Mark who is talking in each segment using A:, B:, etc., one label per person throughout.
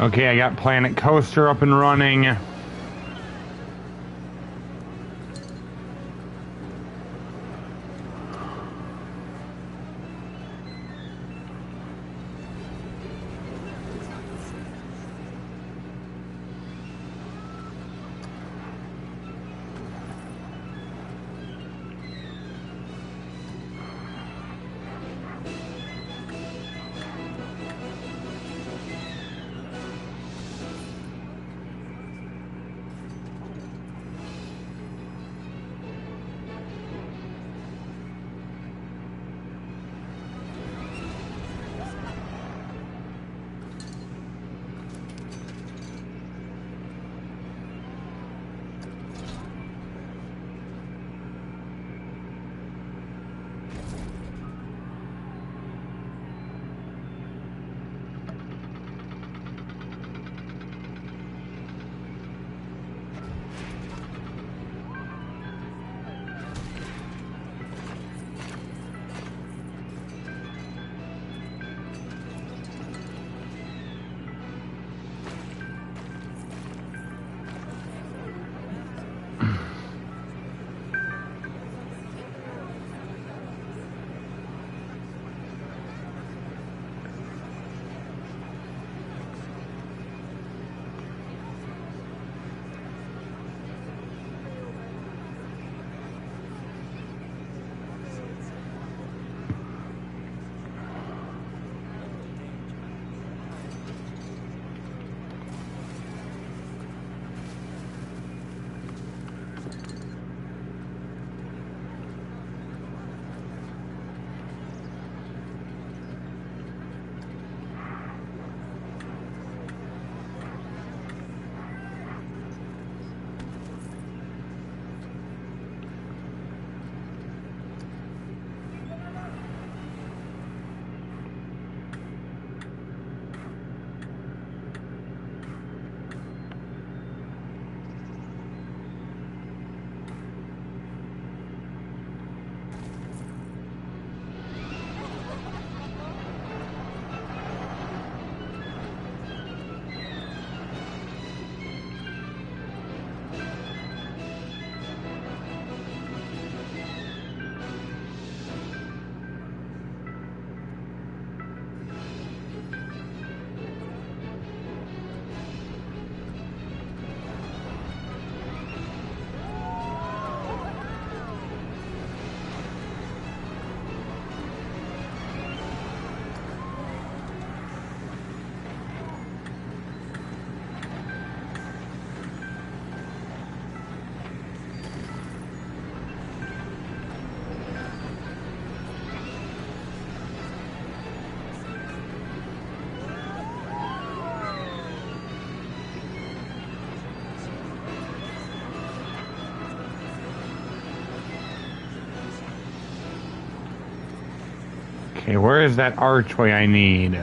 A: Okay, I got Planet Coaster up and running. Okay, where is that archway I need?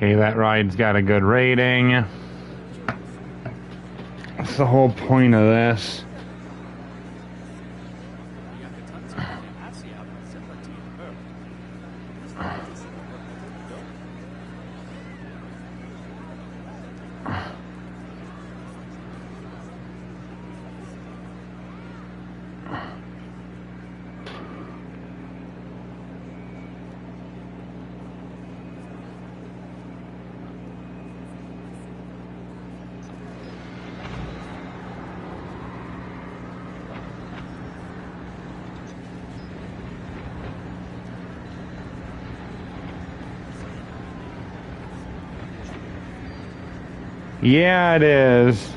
A: Okay, that ride's got a good rating. That's the whole point of this. Yeah, it is.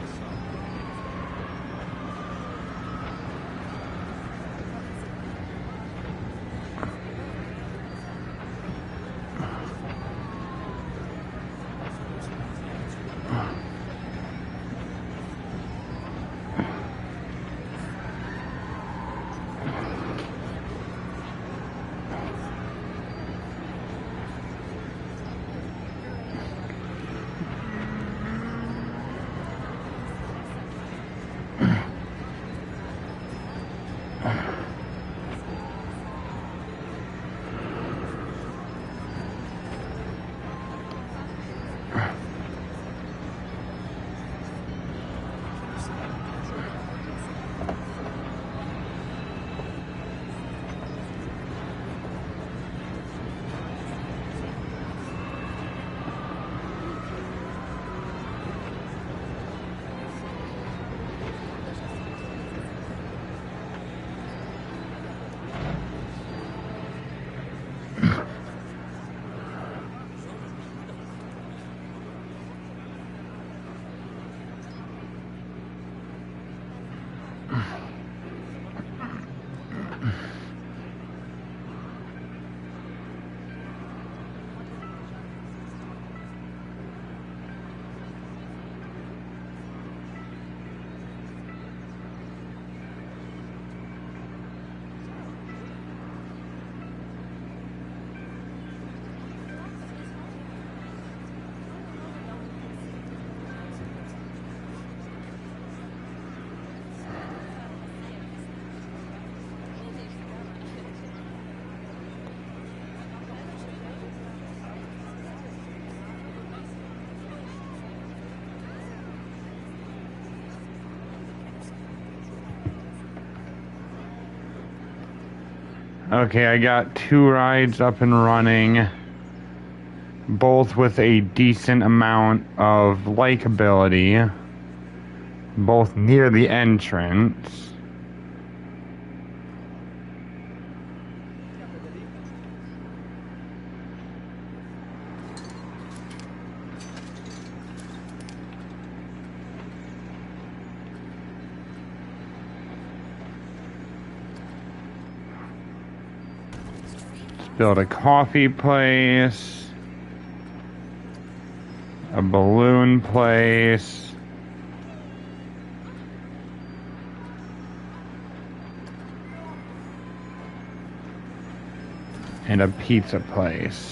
A: Okay, I got 2 rides up and running, both with a decent amount of likability, both near the entrance. Build a coffee place, a balloon place, and a pizza place.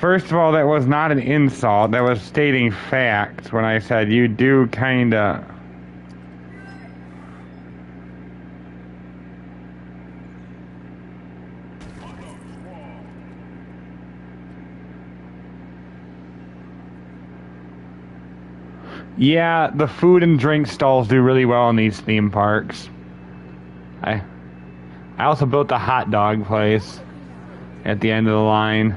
A: First of all, that was not an insult. That was stating facts when I said you do kinda... Yeah, the food and drink stalls do really well in these theme parks. I also built the hot dog place at the end of the line.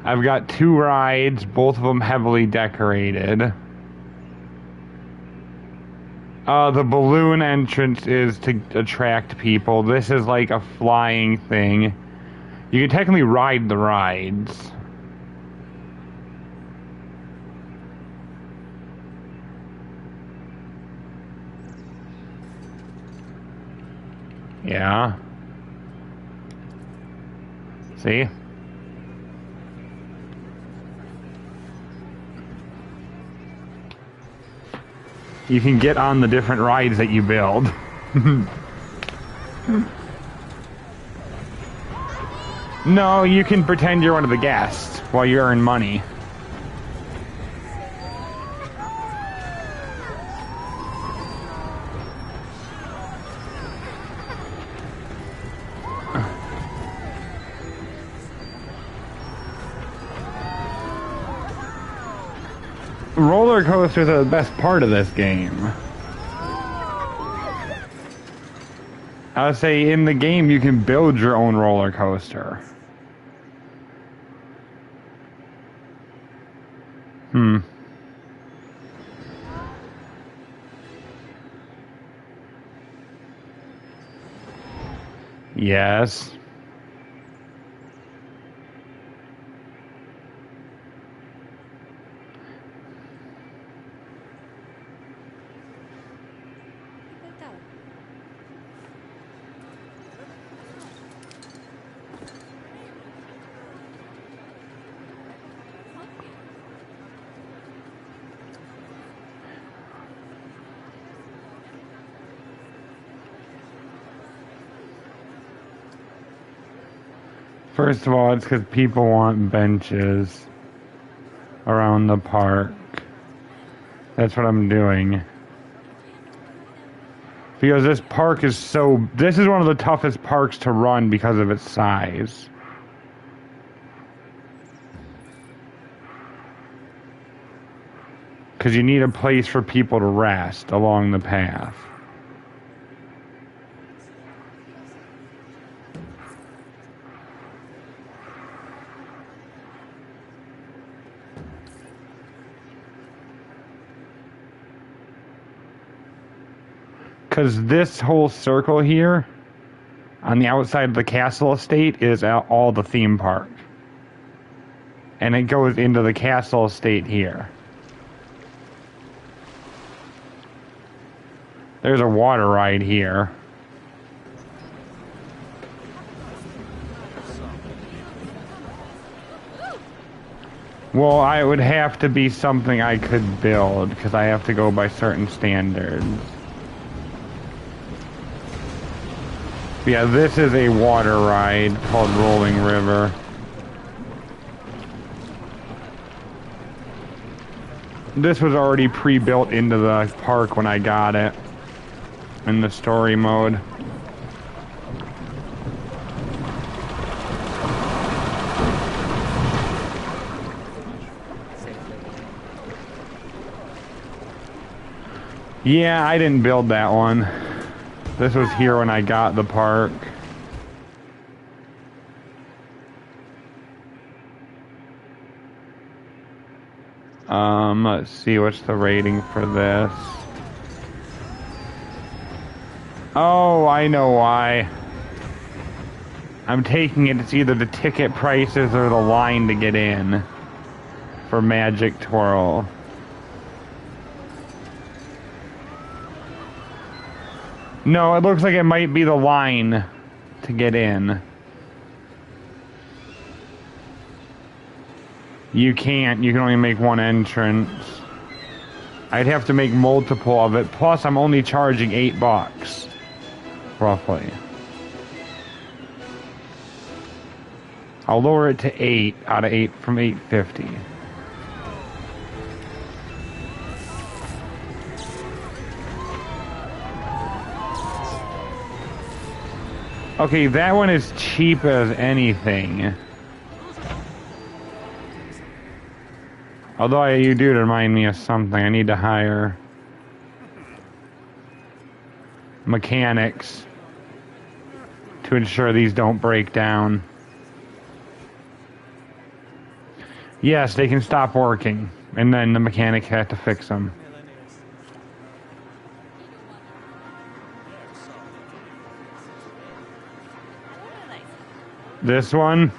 A: I've got 2 rides, both of them heavily decorated. The balloon entrance is to attract people. This is like a flying thing. You can technically ride the rides. Yeah. See? You can get on the different rides that you build. No, you can pretend you're one of the guests while you earn money. Roller coasters are the best part of this game. I would say in the game you can build your own roller coaster. Yes. First of all, it's because people want benches around the park. That's what I'm doing. Because this park is so... This is one of the toughest parks to run because of its size. Because you need a place for people to rest along the path. Because this whole circle here, on the outside of the castle estate, is all the theme park. And it goes into the castle estate here. There's a water ride here. Well, it would have to be something I could build, because I have to go by certain standards. Yeah, this is a water ride called Rolling River. This was already pre-built into the park when I got it in the story mode. Yeah, I didn't build that one. This was here when I got the park. Let's see, what's the rating for this? Oh, I know why. I'm taking it, it's either the ticket prices or the line to get in for Magic Twirl. No, it looks like it might be the line to get in. You can't. You can only make one entrance. I'd have to make multiple of it. Plus, I'm only charging $8, roughly. I'll lower it to 8 out of 8 from 850. Okay, that one is cheap as anything. Although you do remind me of something. I need to hire mechanics to ensure these don't break down. Yes, they can stop working, and then the mechanic has to fix them. This one?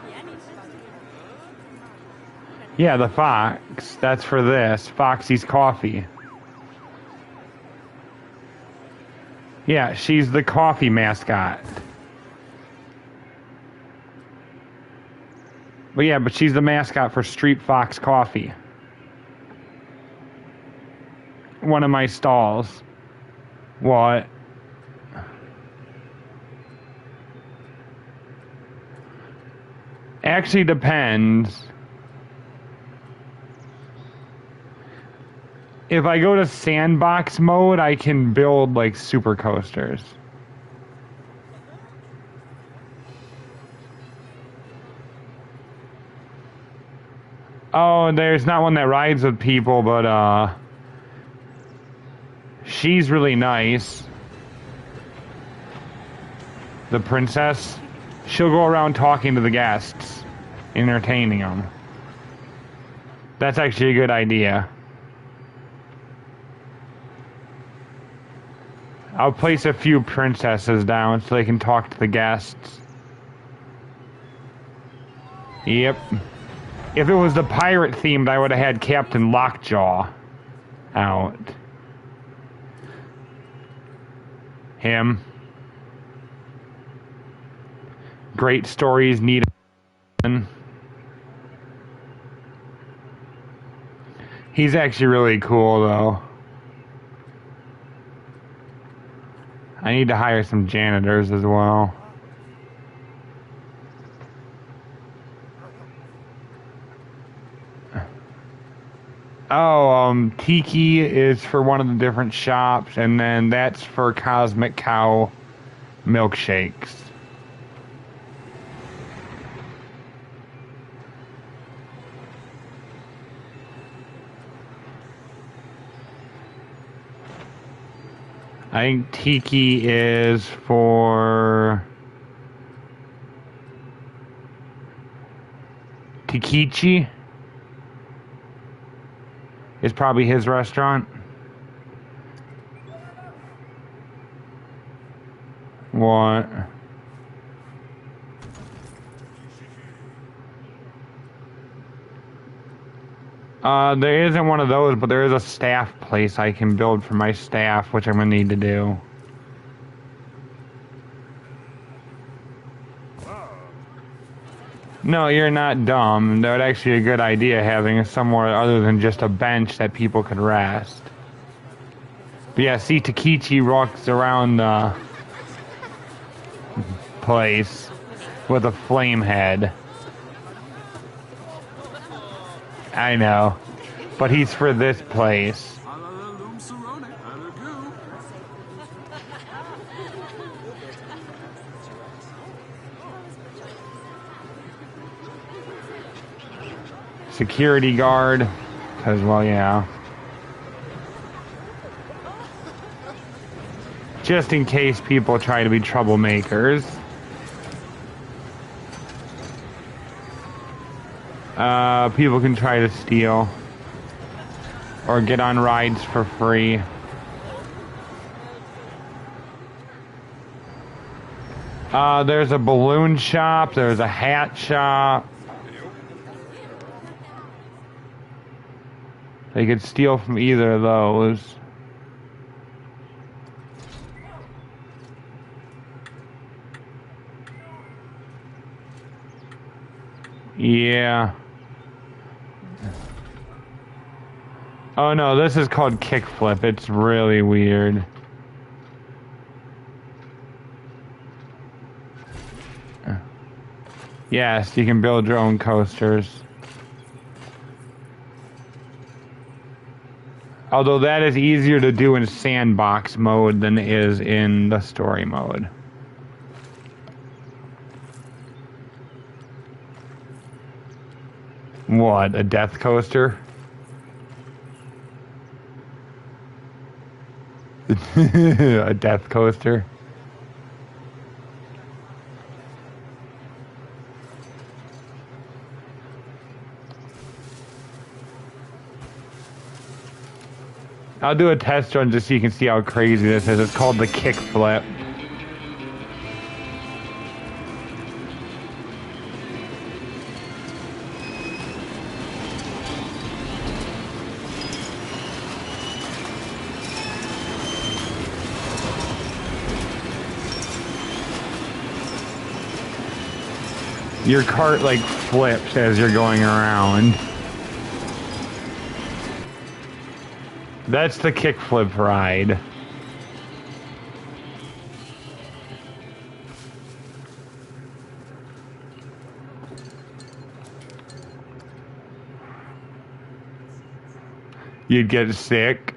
A: Yeah, the fox. That's for this. Foxy's Coffee. Yeah, she's the coffee mascot. But yeah, but she's the mascot for Street Fox Coffee. One of my stalls. What? Actually depends. If I go to sandbox mode, I can build like super coasters. Oh, there's not one that rides with people, but she's really nice. The princess, she'll go around talking to the guests, entertaining them. That's actually a good idea. I'll place a few princesses down so they can talk to the guests. Yep. If it was the pirate themed, I would have had Captain Lockjaw out. Him. Great stories need a... He's actually really cool, though. I need to hire some janitors as well. Oh, Tiki is for one of the different shops, and then that's for Cosmic Cow milkshakes. I think Tiki is for Tikichi. Is probably his restaurant. What? There isn't one of those, but there is a staff place I can build for my staff, which I'm gonna need to do. No, you're not dumb. That would actually be a good idea, having somewhere other than just a bench that people could rest. But yeah, see, Takichi walks around the place with a flame head. I know. But he's for this place. Security guard, because, well, yeah. Just in case people try to be troublemakers. People can try to steal. Or get on rides for free. There's a balloon shop, there's a hat shop. They could steal from either of those. Yeah. Oh no, this is called Kickflip. It's really weird. Yes, you can build your own coasters. Although that is easier to do in sandbox mode than it is in the story mode. What, a death coaster? A death coaster? I'll do a test run just so you can see how crazy this is. It's called the kick flip. Your cart like flips as you're going around. That's the kickflip ride. You'd get sick.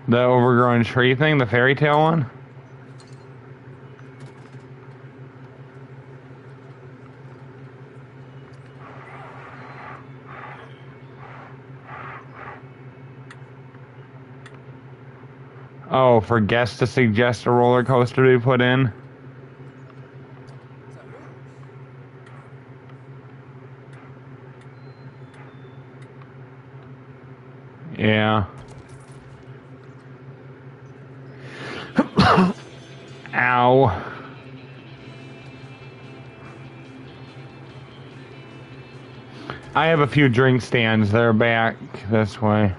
A: The overgrown tree thing, the fairy tale one? Oh, for guests to suggest a roller coaster to be put in? Yeah. Ow. I have a few drink stands that are back this way.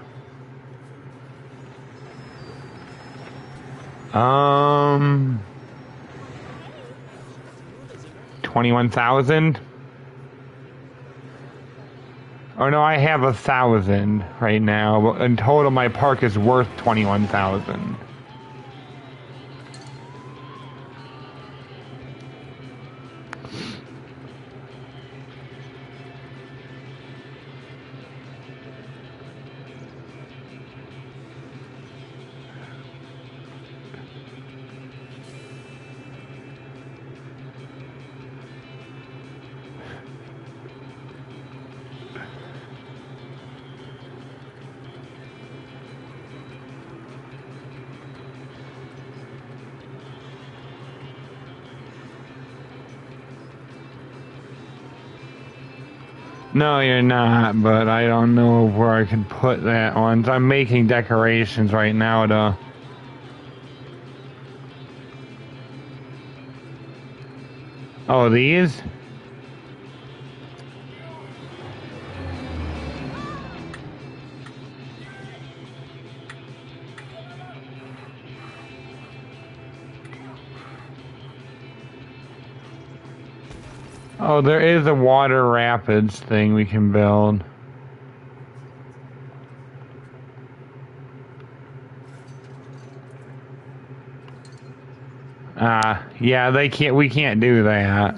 A: 21,000? Oh no, I have 1,000 right now, but in total my park is worth 21,000. No, you're not, but I don't know where I can put that on. I'm making decorations right now to... Oh, these? Oh, there is a water rapids thing we can build. Yeah, we can't do that.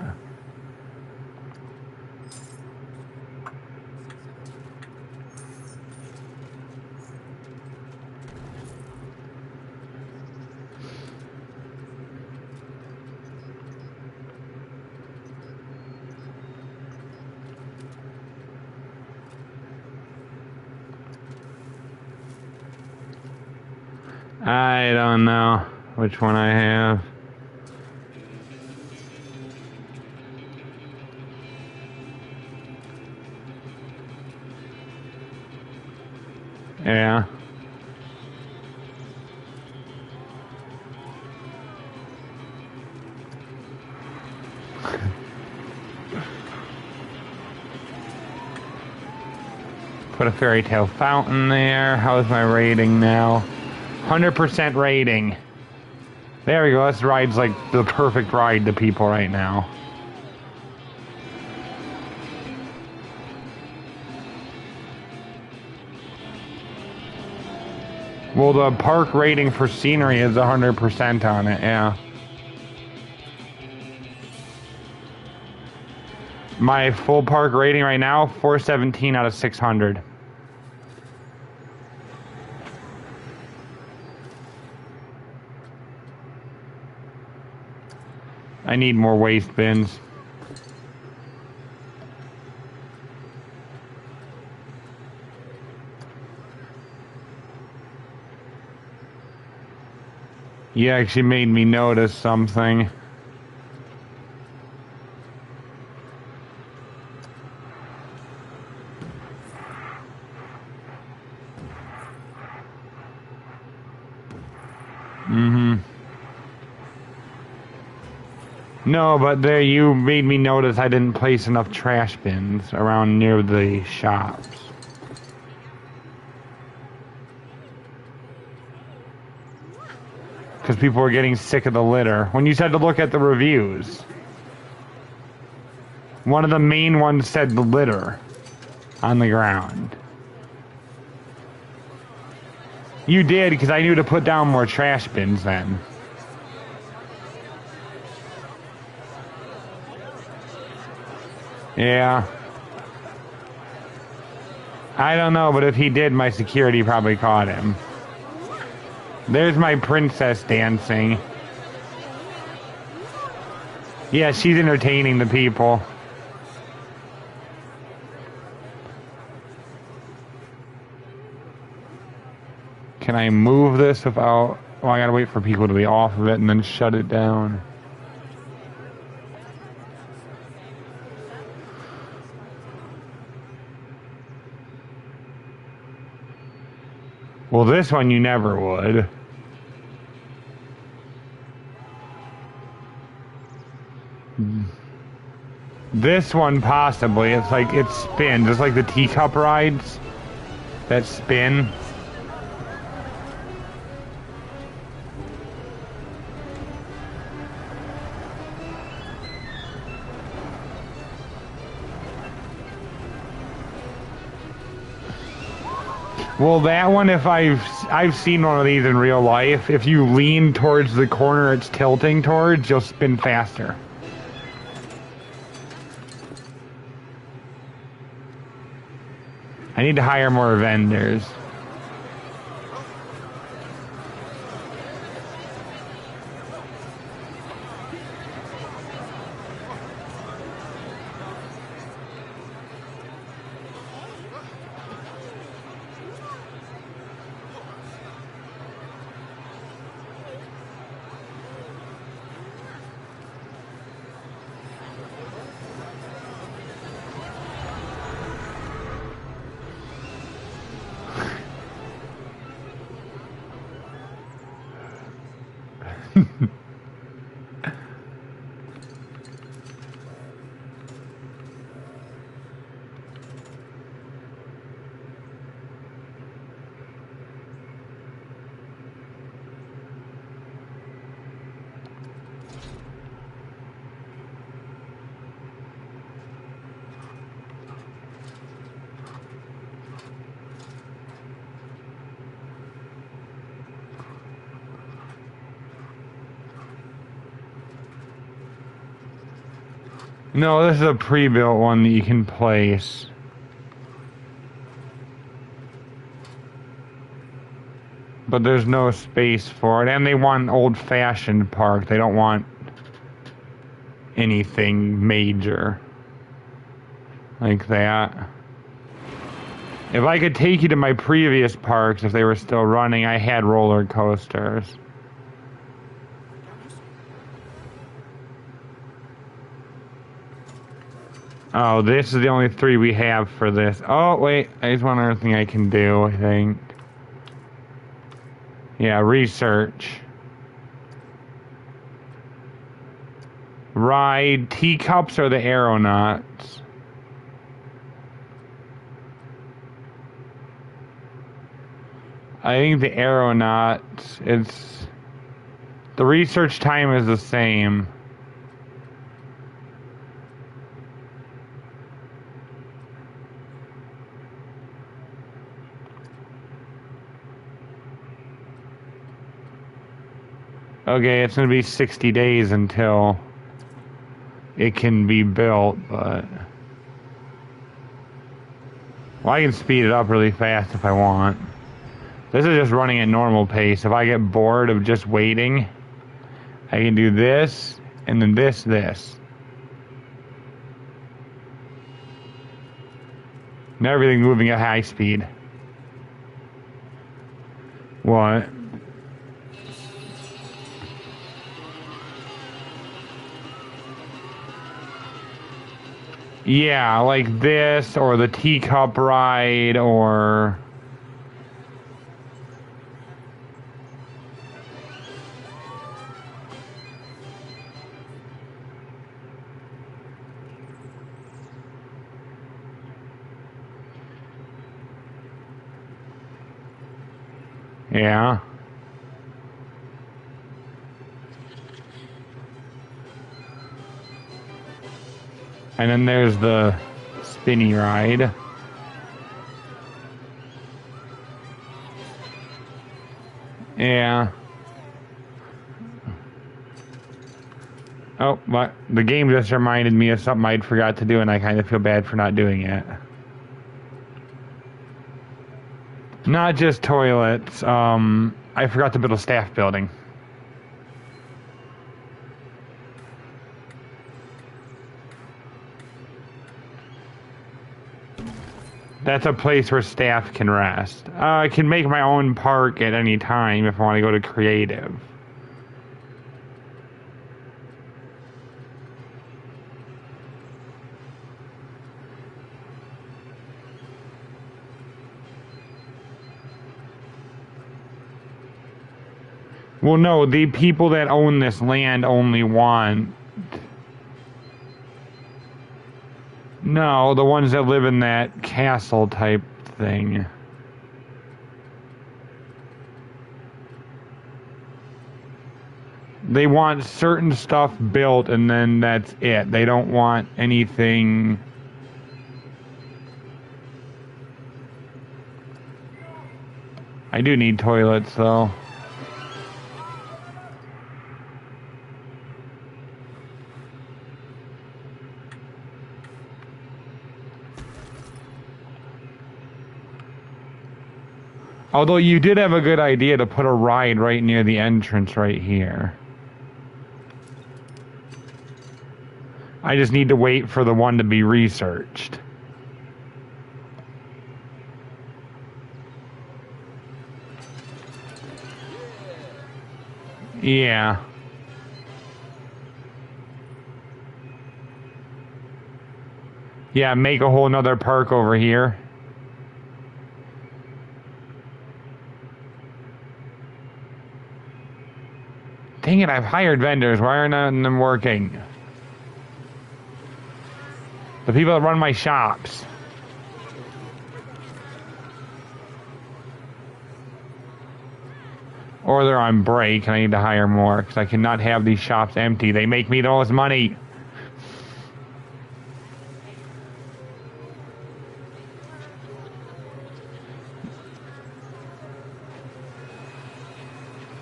A: I don't know which one I have. Yeah. Put a fairy tale fountain there. How's my rating now? 100% rating. There we go. This ride's like the perfect ride to people right now. Well, the park rating for scenery is 100% on it, yeah. My full park rating right now, 417 out of 600. I need more waste bins. You actually made me notice something. No, but there you made me notice I didn't place enough trash bins around near the shops. Because people were getting sick of the litter. When you said to look at the reviews, one of the main ones said the litter on the ground. You did, because I knew to put down more trash bins then. Yeah. I don't know, but if he did, my security probably caught him. There's my princess dancing. Yeah, she's entertaining the people. Can I move this without... Oh, I gotta wait for people to be off of it and then shut it down. Well, this one you never would. This one possibly. It's like it spins. It's like the teacup rides that spin. Well, that one, if I've seen one of these in real life, if you lean towards the corner it's tilting towards, you'll spin faster. I need to hire more vendors. No, this is a pre-built one that you can place. But there's no space for it. And they want an old-fashioned park. They don't want anything major like that. If I could take you to my previous parks, if they were still running, I had roller coasters. Oh, this is the only 3 we have for this. Oh, wait. There's one other thing I can do, I think. Yeah, research. Ride teacups or the aeronauts? I think the aeronauts, it's... The research time is the same. Okay, it's going to be 60 days until it can be built, but... Well, I can speed it up really fast if I want. This is just running at normal pace. If I get bored of just waiting, I can do this, and then this. And everything moving at high speed. What? Yeah, like this, or the teacup ride, or... Yeah. And then there's the spinny ride. Yeah. Oh, but the game just reminded me of something I'd forgot to do, and I kind of feel bad for not doing it. Not just toilets. I forgot to build a staff building. That's a place where staff can rest. I can make my own park at any time if I want to go to creative. Well, no, the people that own this land only want... No, the ones that live in that castle type thing. They want certain stuff built and then that's it. They don't want anything... I do need toilets, though. Although you did have a good idea to put a ride right near the entrance right here. I just need to wait for the one to be researched. Yeah. Yeah, make a whole nother park over here. Dang it, I've hired vendors. Why aren't none of them working? The people that run my shops. Or they're on break and I need to hire more because I cannot have these shops empty. They make me the most money.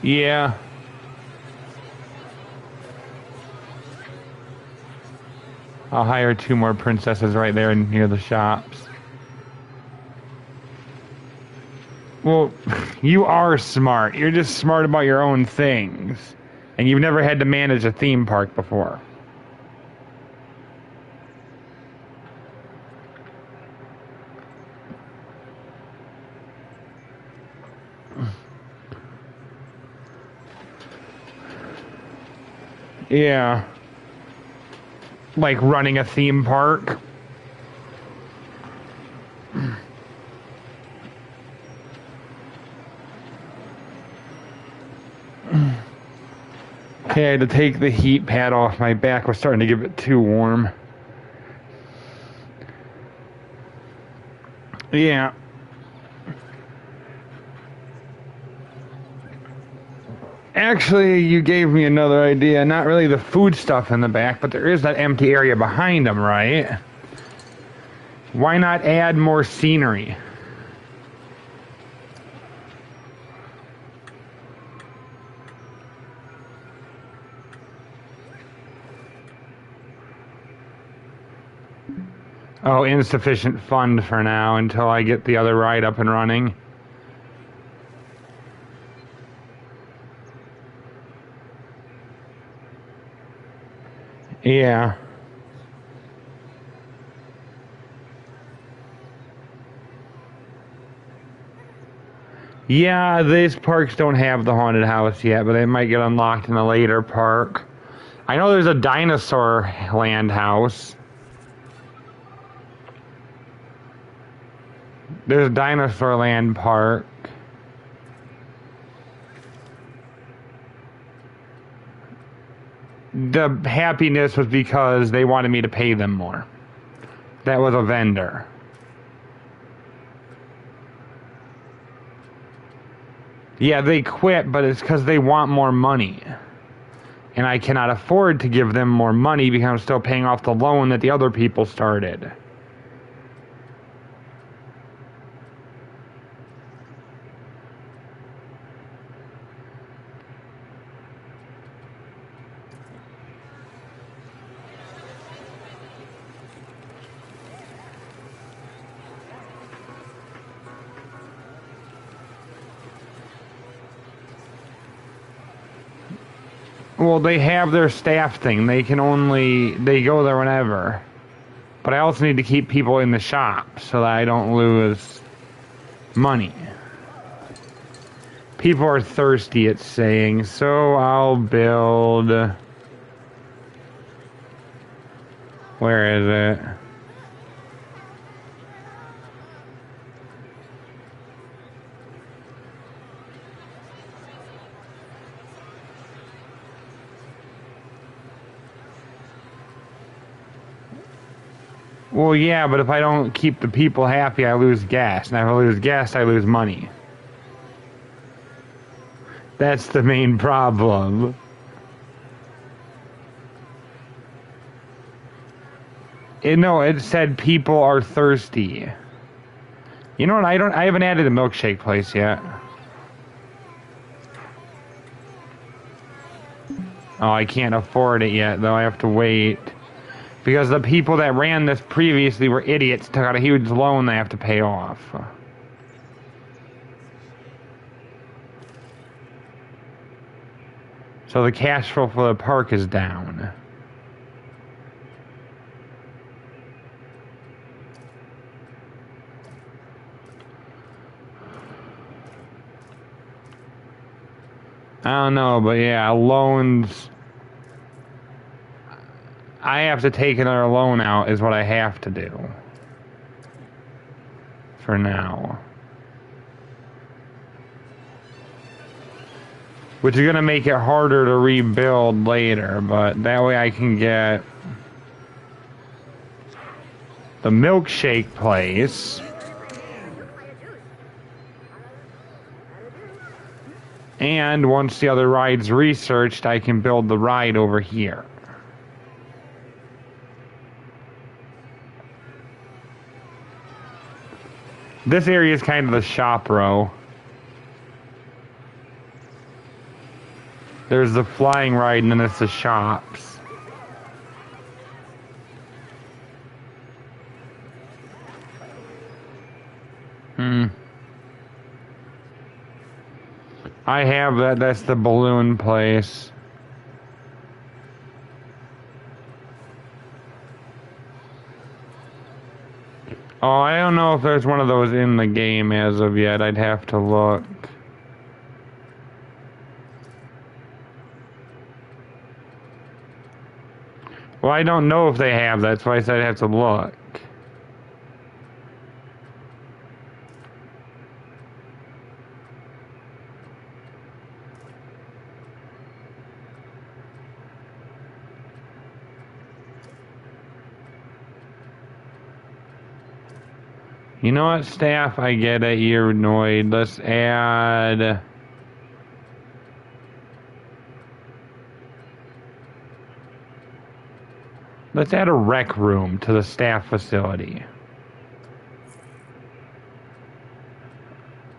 A: Yeah. I'll hire 2 more princesses right there near the shops. Well, you are smart. You're just smart about your own things. And you've never had to manage a theme park before. Yeah. Like running a theme park. Okay, I had to take the heat pad off. My back was starting to get it too warm. Yeah. Actually, you gave me another idea. Not really the food stuff in the back, but there is that empty area behind them, right? Why not add more scenery? Oh, insufficient fund for now until I get the other ride up and running. Yeah. Yeah, these parks don't have the haunted house yet, but they might get unlocked in a later park. I know there's a dinosaur land house. There's Dinosaur Land Park. The happiness was because they wanted me to pay them more. That was a vendor. Yeah, they quit, but it's because they want more money. And I cannot afford to give them more money because I'm still paying off the loan that the other people started. Well, they have their staff thing. They go there whenever. But I also need to keep people in the shop so that I don't lose money. People are thirsty, it's saying, so I'll build... Where is it? Well, yeah, but if I don't keep the people happy, I lose gas. And if I lose gas, I lose money. That's the main problem. No, it said people are thirsty. You know what? I haven't added a milkshake place yet. Oh, I can't afford it yet, though. I have to wait. Because the people that ran this previously were idiots, took out a huge loan they have to pay off. So the cash flow for the park is down. I don't know, but yeah, loans... I have to take another loan out is what I have to do. For now. Which is going to make it harder to rebuild later, but that way I can get the milkshake place. And once the other ride's researched, I can build the ride over here. This area is kind of the shop row. There's the flying ride and then it's the shops. I have that. That's the balloon place. Oh, I don't know if there's one of those in the game as of yet. I'd have to look. Well, I don't know if they have. That's why I said I'd have to look. You know what, staff? I get it. You're annoyed. Let's add... Let's add a rec room to the staff facility.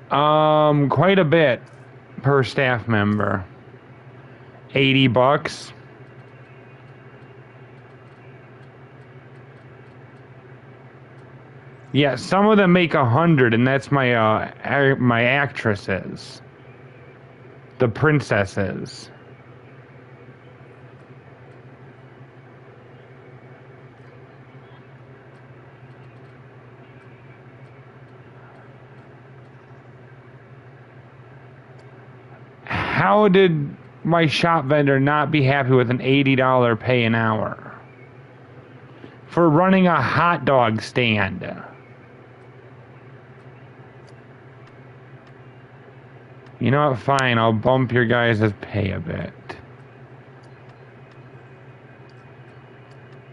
A: Quite a bit per staff member. $80. Yeah, some of them make 100, and that's my my actresses, the princesses. How did my shop vendor not be happy with an $80 pay an hour for running a hot dog stand? You know what? Fine, I'll bump your guys' pay a bit.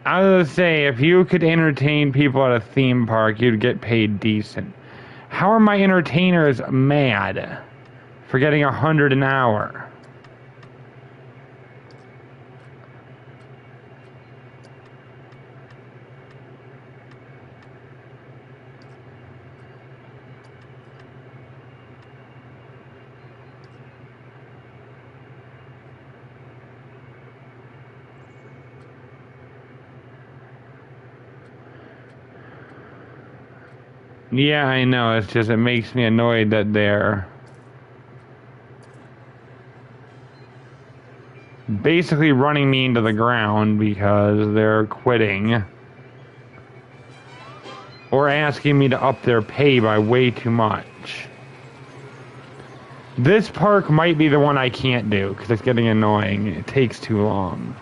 A: I was gonna say, if you could entertain people at a theme park, you'd get paid decent. How are my entertainers mad for getting 100 an hour? Yeah, I know. It's just, it makes me annoyed that they're basically running me into the ground because they're quitting. Or asking me to up their pay by way too much. This park might be the one I can't do because it's getting annoying. It takes too long.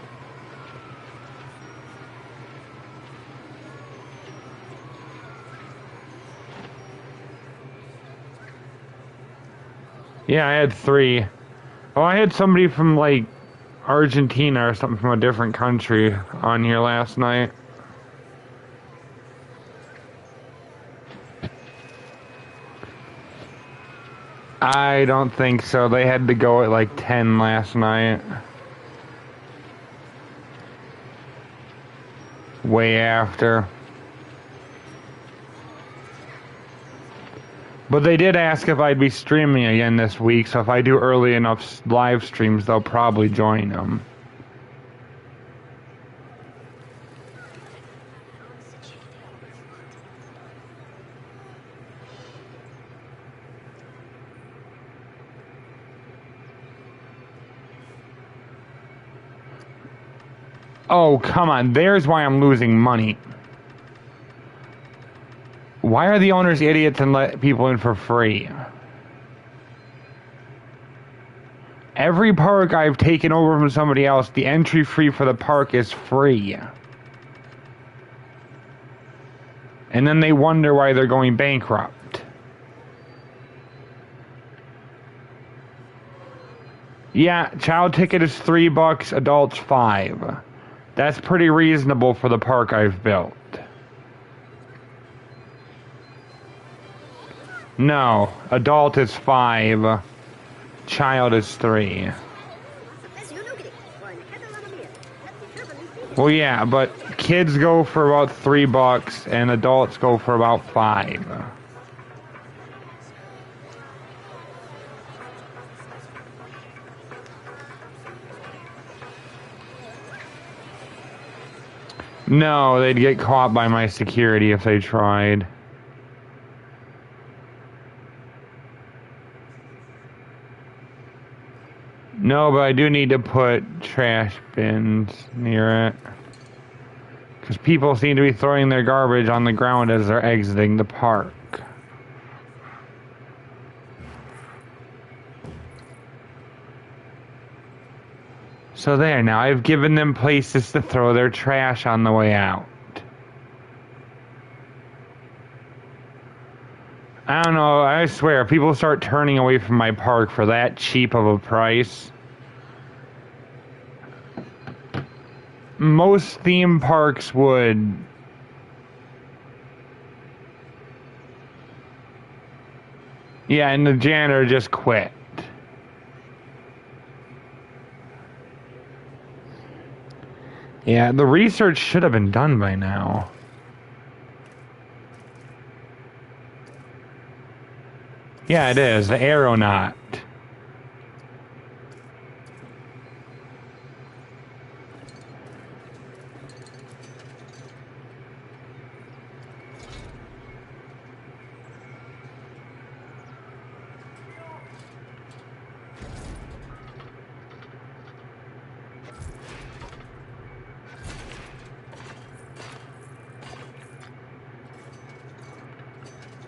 A: Yeah, I had 3. Oh, I had somebody from, like, Argentina or something from a different country on here last night. I don't think so. They had to go at, like, 10 last night. Way after. But they did ask if I'd be streaming again this week, so if I do early enough live streams, they'll probably join them. Oh, come on. There's why I'm losing money. Why are the owners idiots and let people in for free? Every park I've taken over from somebody else, the entry fee for the park is free. And then they wonder why they're going bankrupt. Yeah, child ticket is $3, adults $5. That's pretty reasonable for the park I've built. No, adult is $5, child is $3. Well, yeah, but kids go for about $3 and adults go for about $5. No, they'd get caught by my security if they tried. No, but I do need to put trash bins near it. Because people seem to be throwing their garbage on the ground as they're exiting the park. So there, now I've given them places to throw their trash on the way out. I don't know, I swear, people start turning away from my park for that cheap of a price. Most theme parks would. Yeah, and the janitor just quit. Yeah, the research should have been done by now. Yeah, it is, the aeronaut.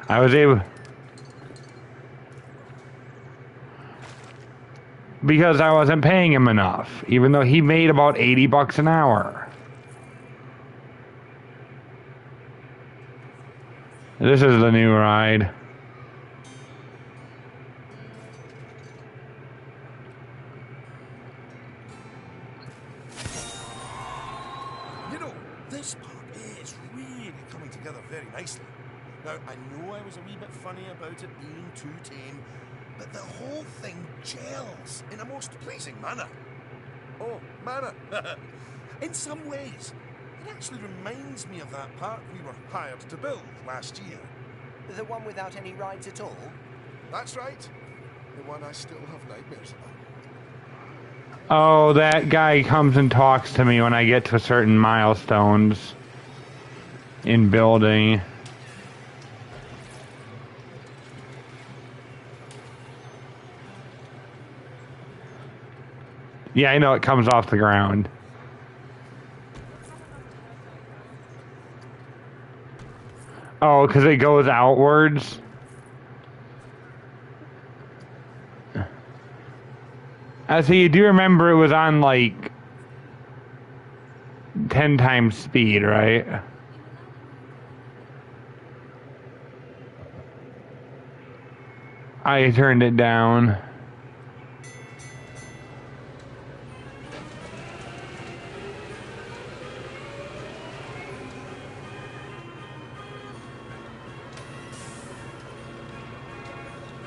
A: I was able... Because I wasn't paying him enough, even though he made about $80 an hour. This is the new ride.
B: Now, I know I was a wee bit funny about it being too tame, but the whole thing gels in a most pleasing manner. Oh, manner. In some ways, it actually reminds me of that park we were hired to build last year.
C: The one without any rides at all?
B: That's right. The one I still have nightmares about.
A: Oh, that guy comes and talks to me when I get to certain milestones in building. Yeah, I know it comes off the ground. Oh, because it goes outwards? So you do remember it was on, like, 10 times speed, right? I turned it down.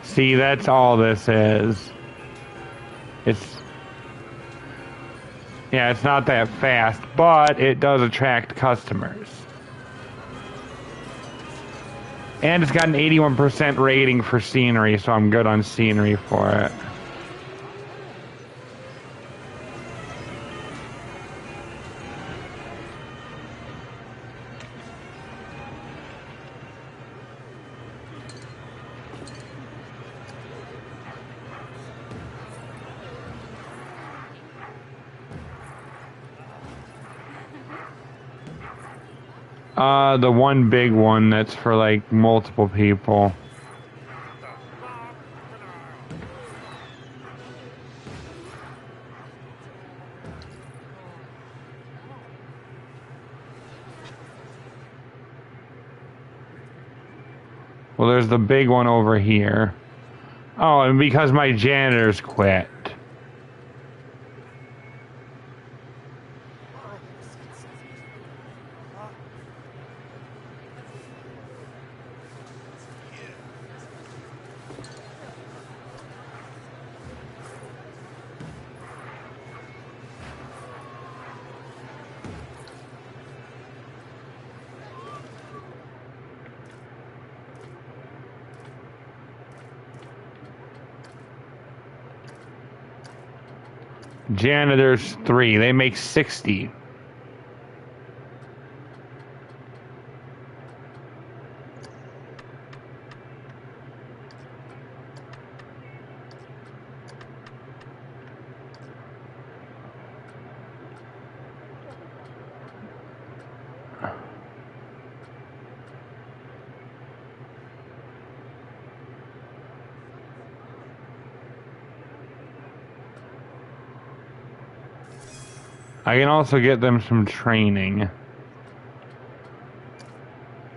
A: See, that's all this is. Yeah, it's not that fast, but it does attract customers. And it's got an 81% rating for scenery, so I'm good on scenery for it. The one big one that's for, like, multiple people. Well, there's the big one over here. Oh, and because my janitors quit. Janitors 3, they make 60. I can also get them some training.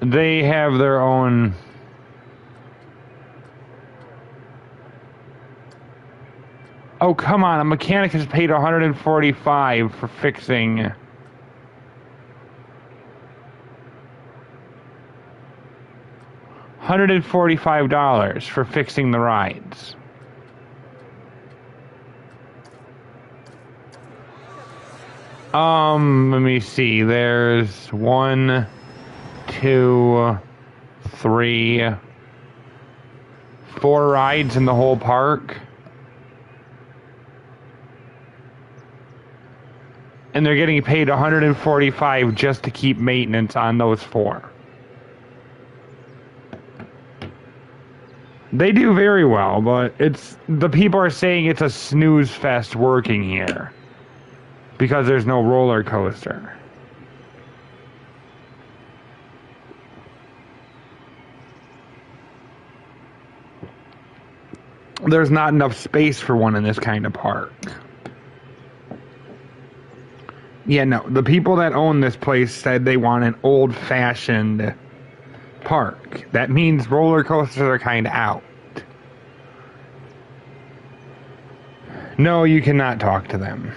A: They have their own... Oh, come on, a mechanic has paid $145 for fixing... $145 for fixing the rides. Let me see. There's 1, 2, 3, 4 rides in the whole park. And they're getting paid $145 just to keep maintenance on those 4. They do very well, but the people are saying it's a snooze fest working here. Because there's no roller coaster. There's not enough space for one in this kind of park. Yeah, no, the people that own this place said they want an old-fashioned park. That means roller coasters are kind of out. No, you cannot talk to them.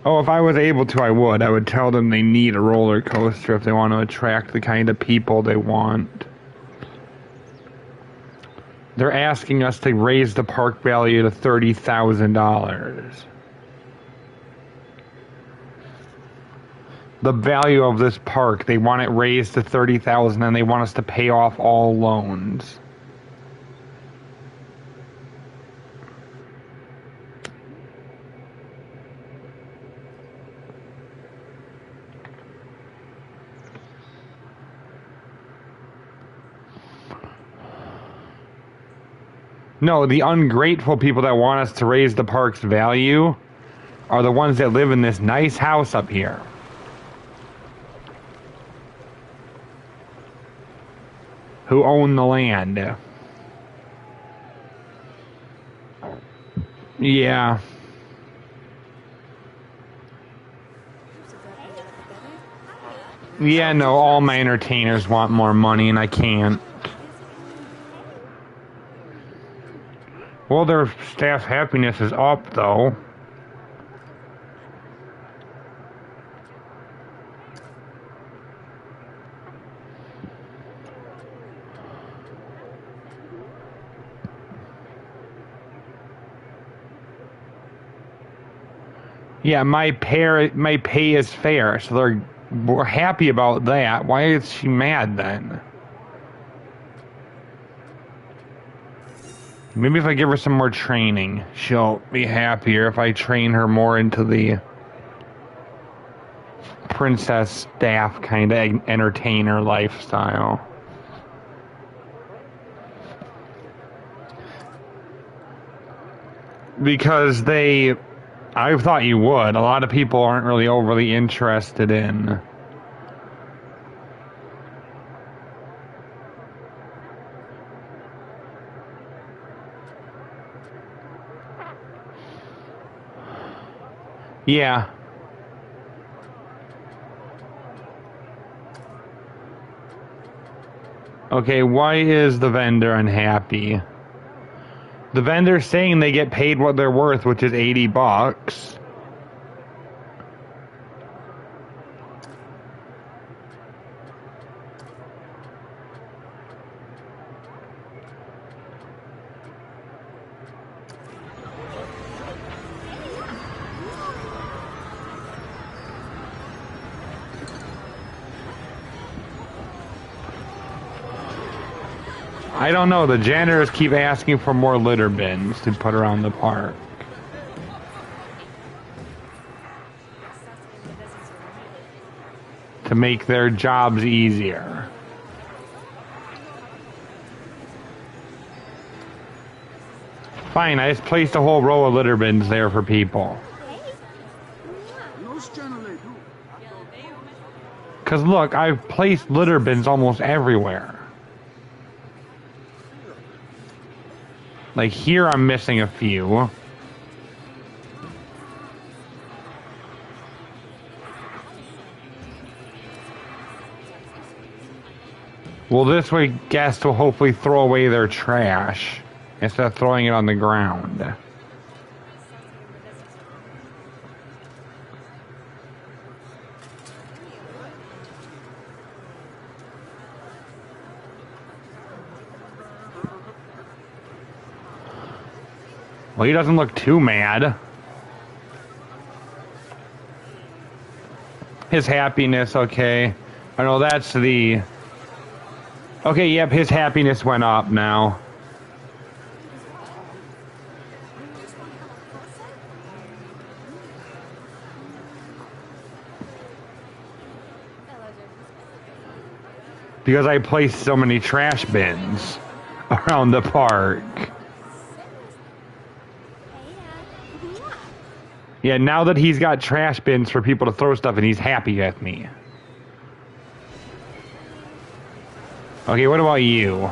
A: Oh, if I was able to, I would. I would tell them they need a roller coaster if they want to attract the kind of people they want. They're asking us to raise the park value to $30,000. The value of this park, they want it raised to $30,000 and they want us to pay off all loans. No, the ungrateful people that want us to raise the park's value are the ones that live in this nice house up here. Who own the land. Yeah. Yeah, no, all my entertainers want more money and I can't. Well, their staff happiness is up, though. Yeah, my pay is fair, so we're happy about that. Why is she mad then? Maybe if I give her some more training, she'll be happier if I train her more into the princess staff kind of entertainer lifestyle. Because I thought you would. A lot of people aren't really overly interested in. Yeah. Okay, why is the vendor unhappy? The vendor's saying they get paid what they're worth, which is $80. I don't know, the janitors keep asking for more litter bins to put around the park. To make their jobs easier. Fine, I just placed a whole row of litter bins there for people. Because look, I've placed litter bins almost everywhere. Like here I'm missing a few. Well, this way guests will hopefully throw away their trash instead of throwing it on the ground. Well, he doesn't look too mad. His happiness, okay. I know that's the... Okay, yep, his happiness went up now. Because I placed so many trash bins around the park. Yeah, now that he's got trash bins for people to throw stuff in, he's happy with me. Okay, what about you?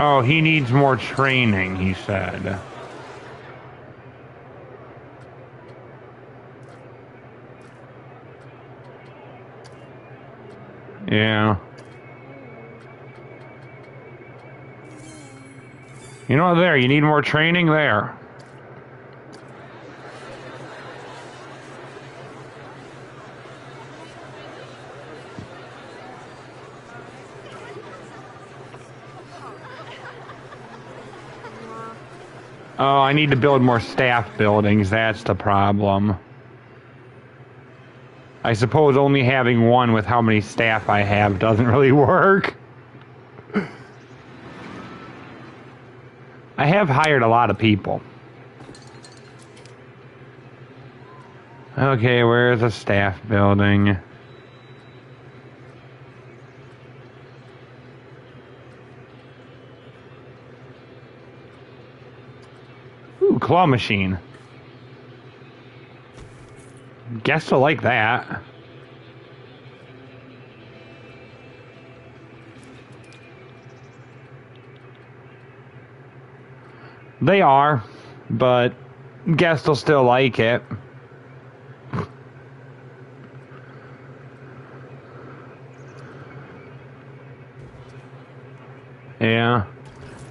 A: Oh, he needs more training, he said. Yeah. You know, there, you need more training there. Oh, I need to build more staff buildings. That's the problem. I suppose only having one with how many staff I have doesn't really work. I have hired a lot of people. Okay, where's a staff building? Ooh, claw machine. Guess I like that. They are, but guess they'll still like it. Yeah.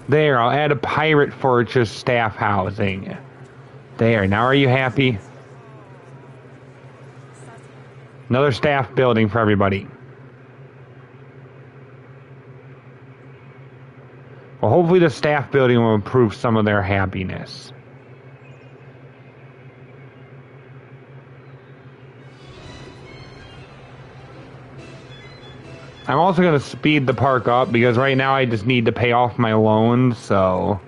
A: There, I'll add a pirate fortress staff housing. There, now are you happy? Another staff building for everybody. Well, hopefully the staff building will improve some of their happiness. I'm also going to speed the park up because right now I just need to pay off my loans, so...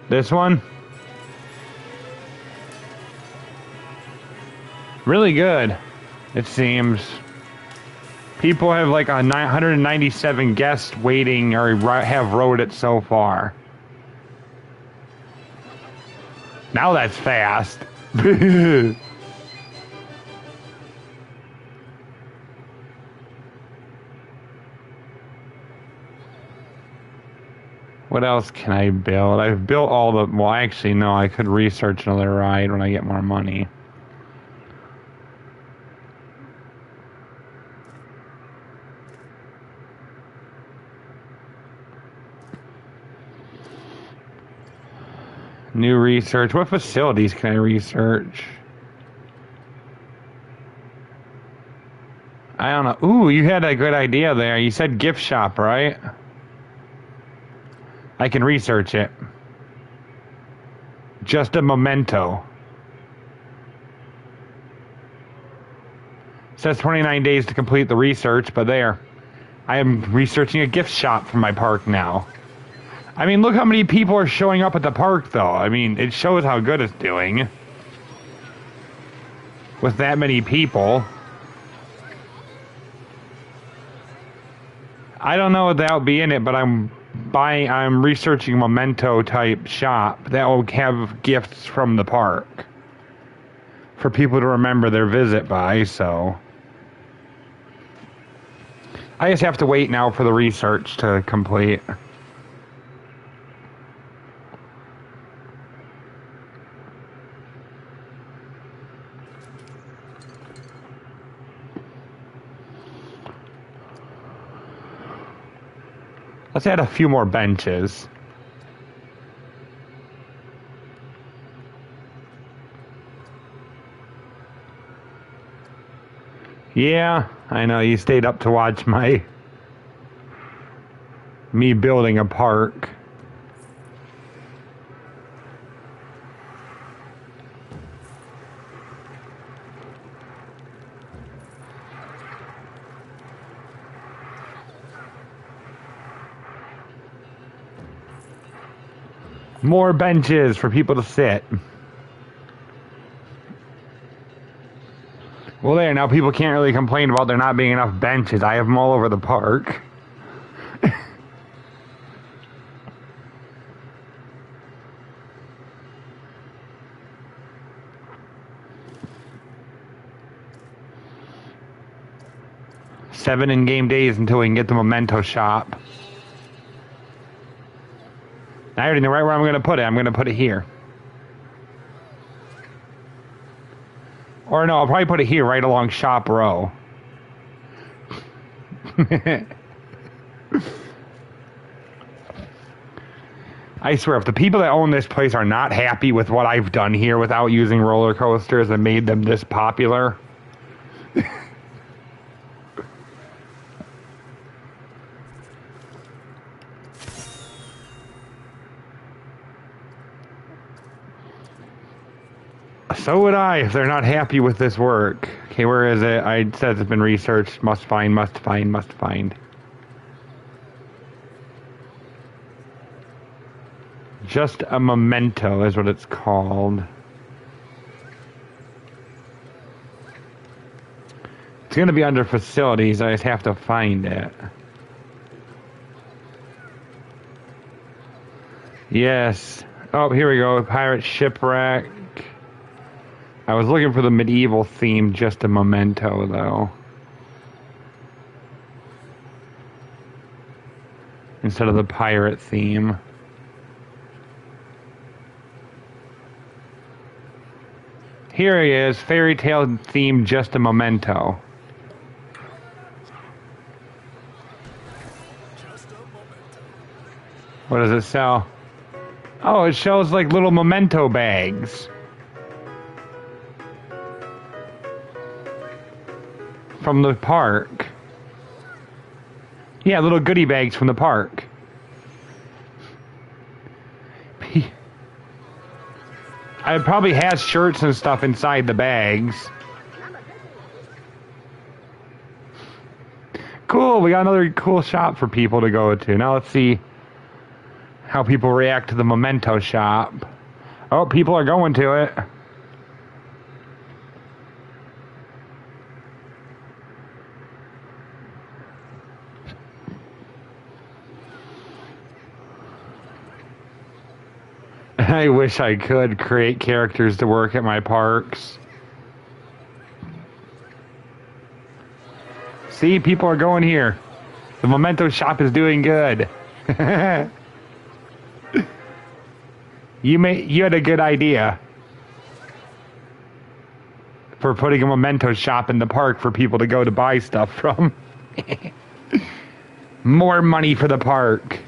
A: This one? Really good, it seems. People have like 197 guests waiting or have rode it so far. Now that's fast. What else can I build? I've built all the... Well, actually, no, I could research another ride when I get more money. New research. What facilities can I research? I don't know. Ooh, you had a good idea there. You said gift shop, right? I can research it. Just a memento. It says 29 days to complete the research, but there. I am researching a gift shop for my park now. I mean, look how many people are showing up at the park, though. I mean, it shows how good it's doing. With that many people. I don't know what that'll be in it, but I'm researching a memento type shop that will have gifts from the park for people to remember their visit by, so I just have to wait now for the research to complete. Let's add a few more benches. Yeah, I know, you stayed up to watch me building a park. More benches for people to sit. Well, there, now people can't really complain about there not being enough benches. I have them all over the park. Seven in-game days until we can get the memento shop. I already know right where I'm going to put it. I'm going to put it here. Or no, I'll probably put it here, right along Shop Row. I swear, if the people that own this place are not happy with what I've done here without using roller coasters and made them this popular... So would I if they're not happy with this work. Okay, where is it? I said it's been researched. Must find, must find, must find. Just a memento is what it's called. It's going to be under facilities. I just have to find it. Yes. Oh, here we go. Pirate shipwreck. I was looking for the medieval theme, just a memento, though. Instead of the pirate theme. Here he is, fairy tale theme, just a memento. What does it sell? Oh, it shows like little memento bags. From the park. Yeah, little goodie bags from the park. It probably has shirts and stuff inside the bags. Cool, we got another cool shop for people to go to. Now let's see how people react to the memento shop. Oh, people are going to it. I wish I could create characters to work at my parks. See, people are going here. The memento shop is doing good. You had a good idea for putting a memento shop in the park for people to go to buy stuff from. More money for the park.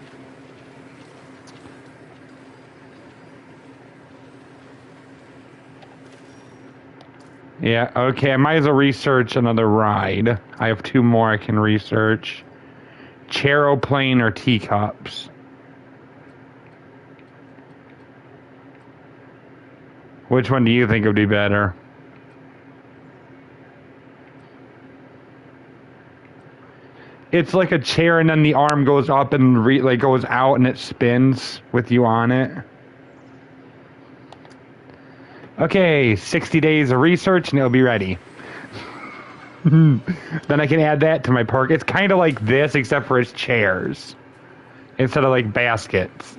A: Yeah, okay, I might as well research another ride. I have 2 more I can research. Charoplane or teacups. Which one do you think would be better? It's like a chair and then the arm goes up and goes out and it spins with you on it. Okay, 60 days of research and it'll be ready. Then I can add that to my park. It's kind of like this, except for it's chairs. Instead of like baskets.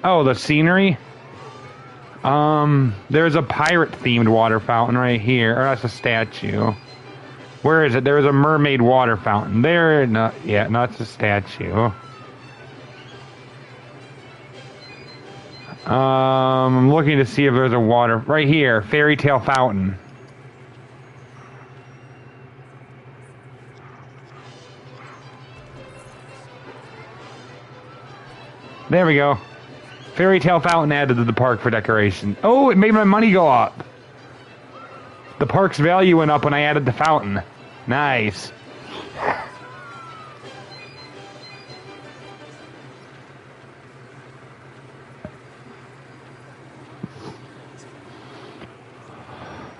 A: Oh, the scenery? There's a pirate-themed water fountain right here. Or that's a statue. Where is it? There was a mermaid water fountain. There, no, yeah, no, it's a statue. I'm looking to see if there's a water... Right here, fairy tale fountain. There we go. Fairy tale fountain added to the park for decoration. Oh, it made my money go up. The park's value went up when I added the fountain. Nice.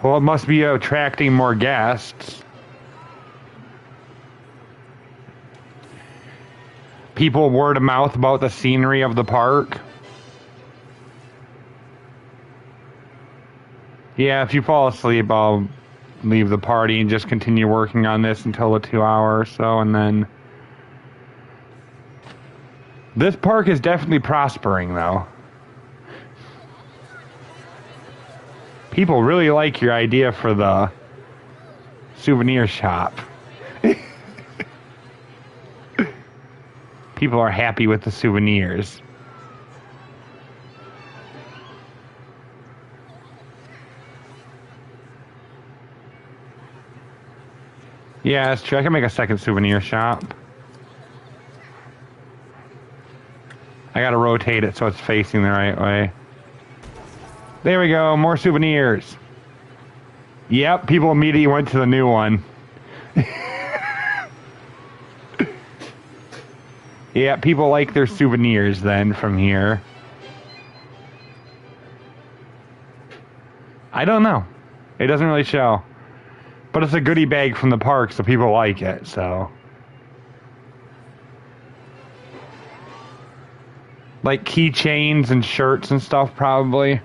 A: Well, it must be attracting more guests. People word of mouth about the scenery of the park. Yeah, if you fall asleep, I'll leave the party and just continue working on this until the 2 hour or so, and then... This park is definitely prospering, though. People really like your idea for the souvenir shop. People are happy with the souvenirs. Yeah, that's true. I can make a second souvenir shop. I gotta rotate it so it's facing the right way. There we go, more souvenirs. Yep, people immediately went to the new one. Yeah, people like their souvenirs then from here. I don't know. It doesn't really show. But it's a goodie bag from the park, so people like it, so. Like keychains and shirts and stuff, probably.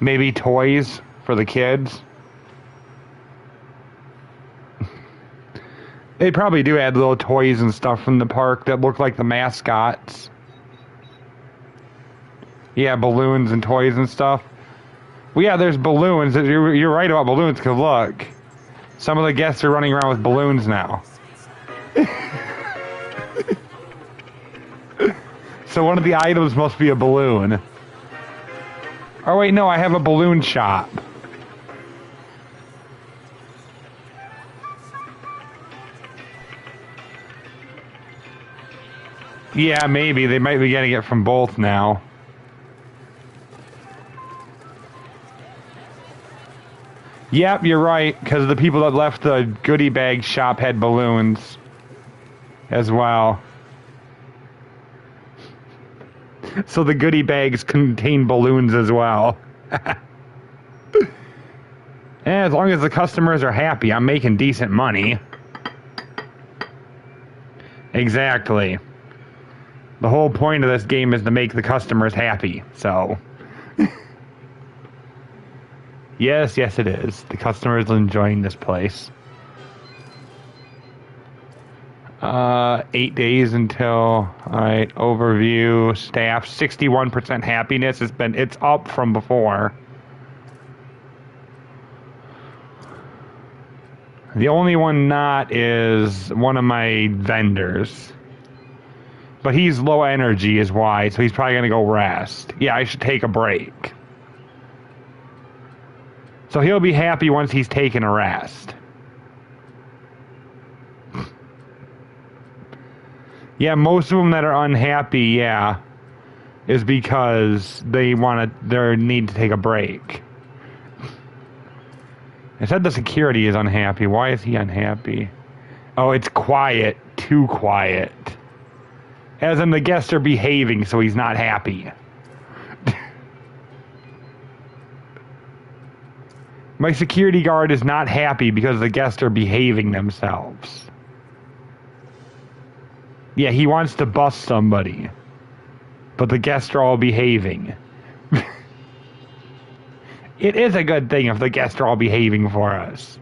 A: Maybe toys for the kids. They probably do add little toys and stuff from the park that look like the mascots. Yeah, balloons and toys and stuff. Well, yeah, there's balloons. You're right about balloons, because look. Some of the guests are running around with balloons now. So one of the items must be a balloon. Oh, wait, no, I have a balloon shop. Yeah, maybe. They might be getting it from both now. Yep, you're right, because the people that left the goodie bag shop had balloons as well. So the goodie bags contain balloons as well. As long as the customers are happy, I'm making decent money. Exactly. The whole point of this game is to make the customers happy, so... Yes, it is. The customers are enjoying this place. 8 days until... Alright, overview, staff, 61% happiness. It's up from before. The only one not is one of my vendors. But he's low energy is why, so he's probably going to go rest. Yeah, I should take a break. So he'll be happy once he's taken a rest. Yeah, most of them that are unhappy, yeah, is because they need to take a break. I said the security is unhappy. Why is he unhappy? Oh, it's quiet. Too quiet. As in the guests are behaving, so he's not happy. My security guard is not happy because the guests are behaving themselves. Yeah, he wants to bust somebody. But the guests are all behaving. It is a good thing if the guests are all behaving for us.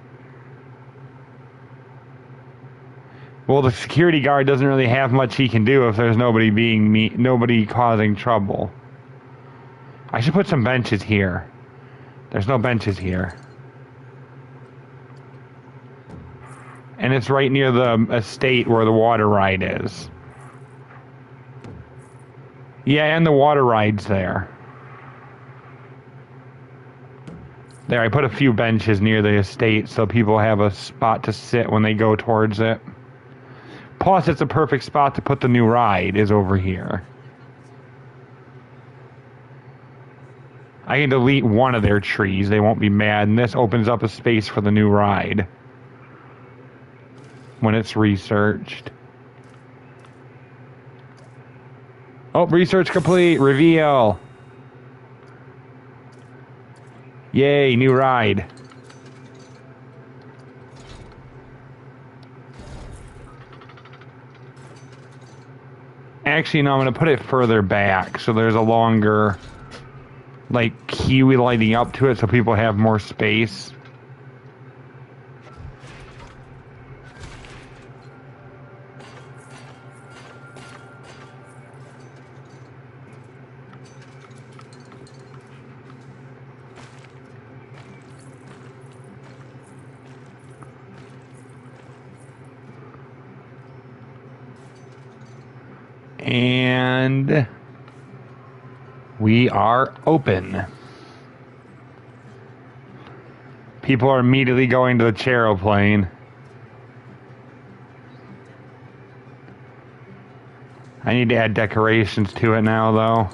A: Well, the security guard doesn't really have much he can do if there's nobody causing trouble. I should put some benches here. There's no benches here. And it's right near the estate where the water ride is. Yeah, and the water ride's there. There, I put a few benches near the estate so people have a spot to sit when they go towards it. Plus, it's a perfect spot to put the new ride, is over here. I can delete one of their trees, they won't be mad, and this opens up a space for the new ride. When it's researched. Oh, research complete, reveal. Yay, new ride. Actually, no, I'm going to put it further back so there's a longer, like, queue lighting up to it so people have more space. And we are open. People are immediately going to the Charoplane. I need to add decorations to it now, though.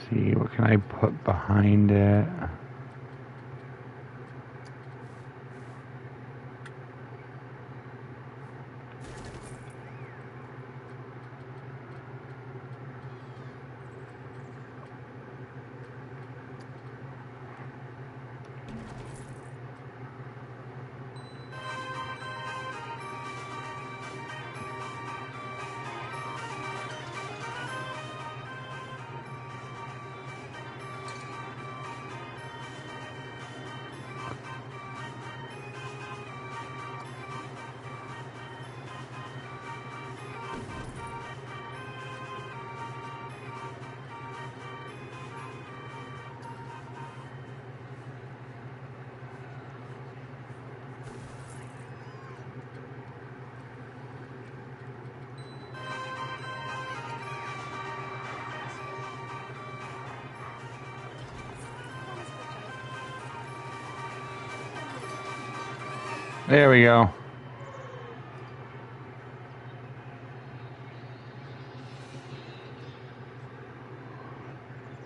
A: See, what can I put behind it? There we go.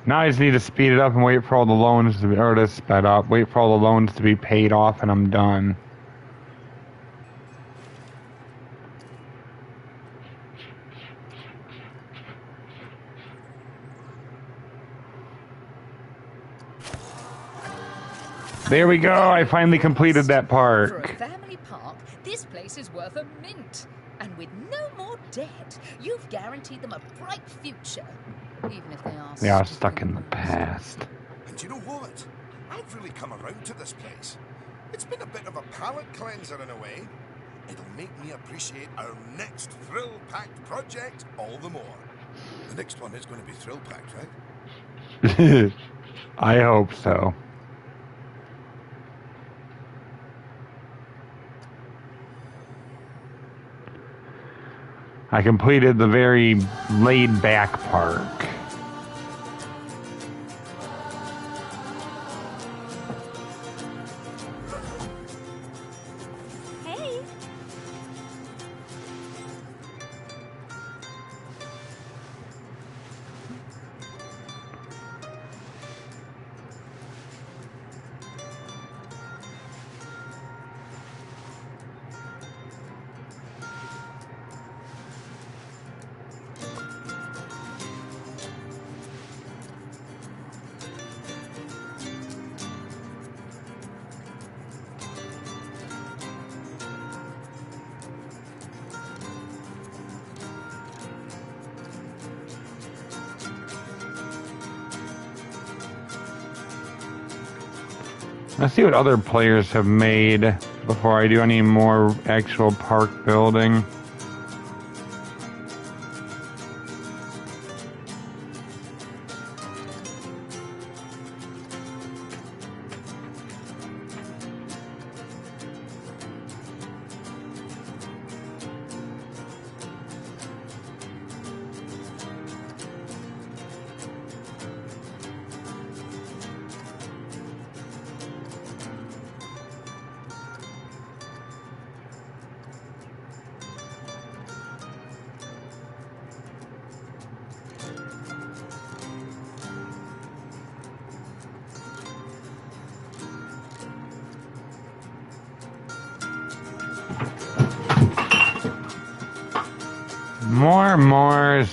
A: Now I just need to speed it up and wait for all the loans to be, or to sped up, wait for all the loans to be paid off, and I'm done. There we go, I finally completed that
D: For a
A: park.
D: family park, this place is worth a mint. And with no more debt, you've guaranteed them a bright future. Even if
A: They are stuck in the past.
B: And you know what? I've really come around to this place. It's been a bit of a palate cleanser in a way. It'll make me appreciate our next thrill-packed project all the more. The next one is going to be thrill-packed, right?
A: I hope so. I completed the very laid-back park.
E: Hey.
A: Let's see what other players have made before I do any more actual park building. More.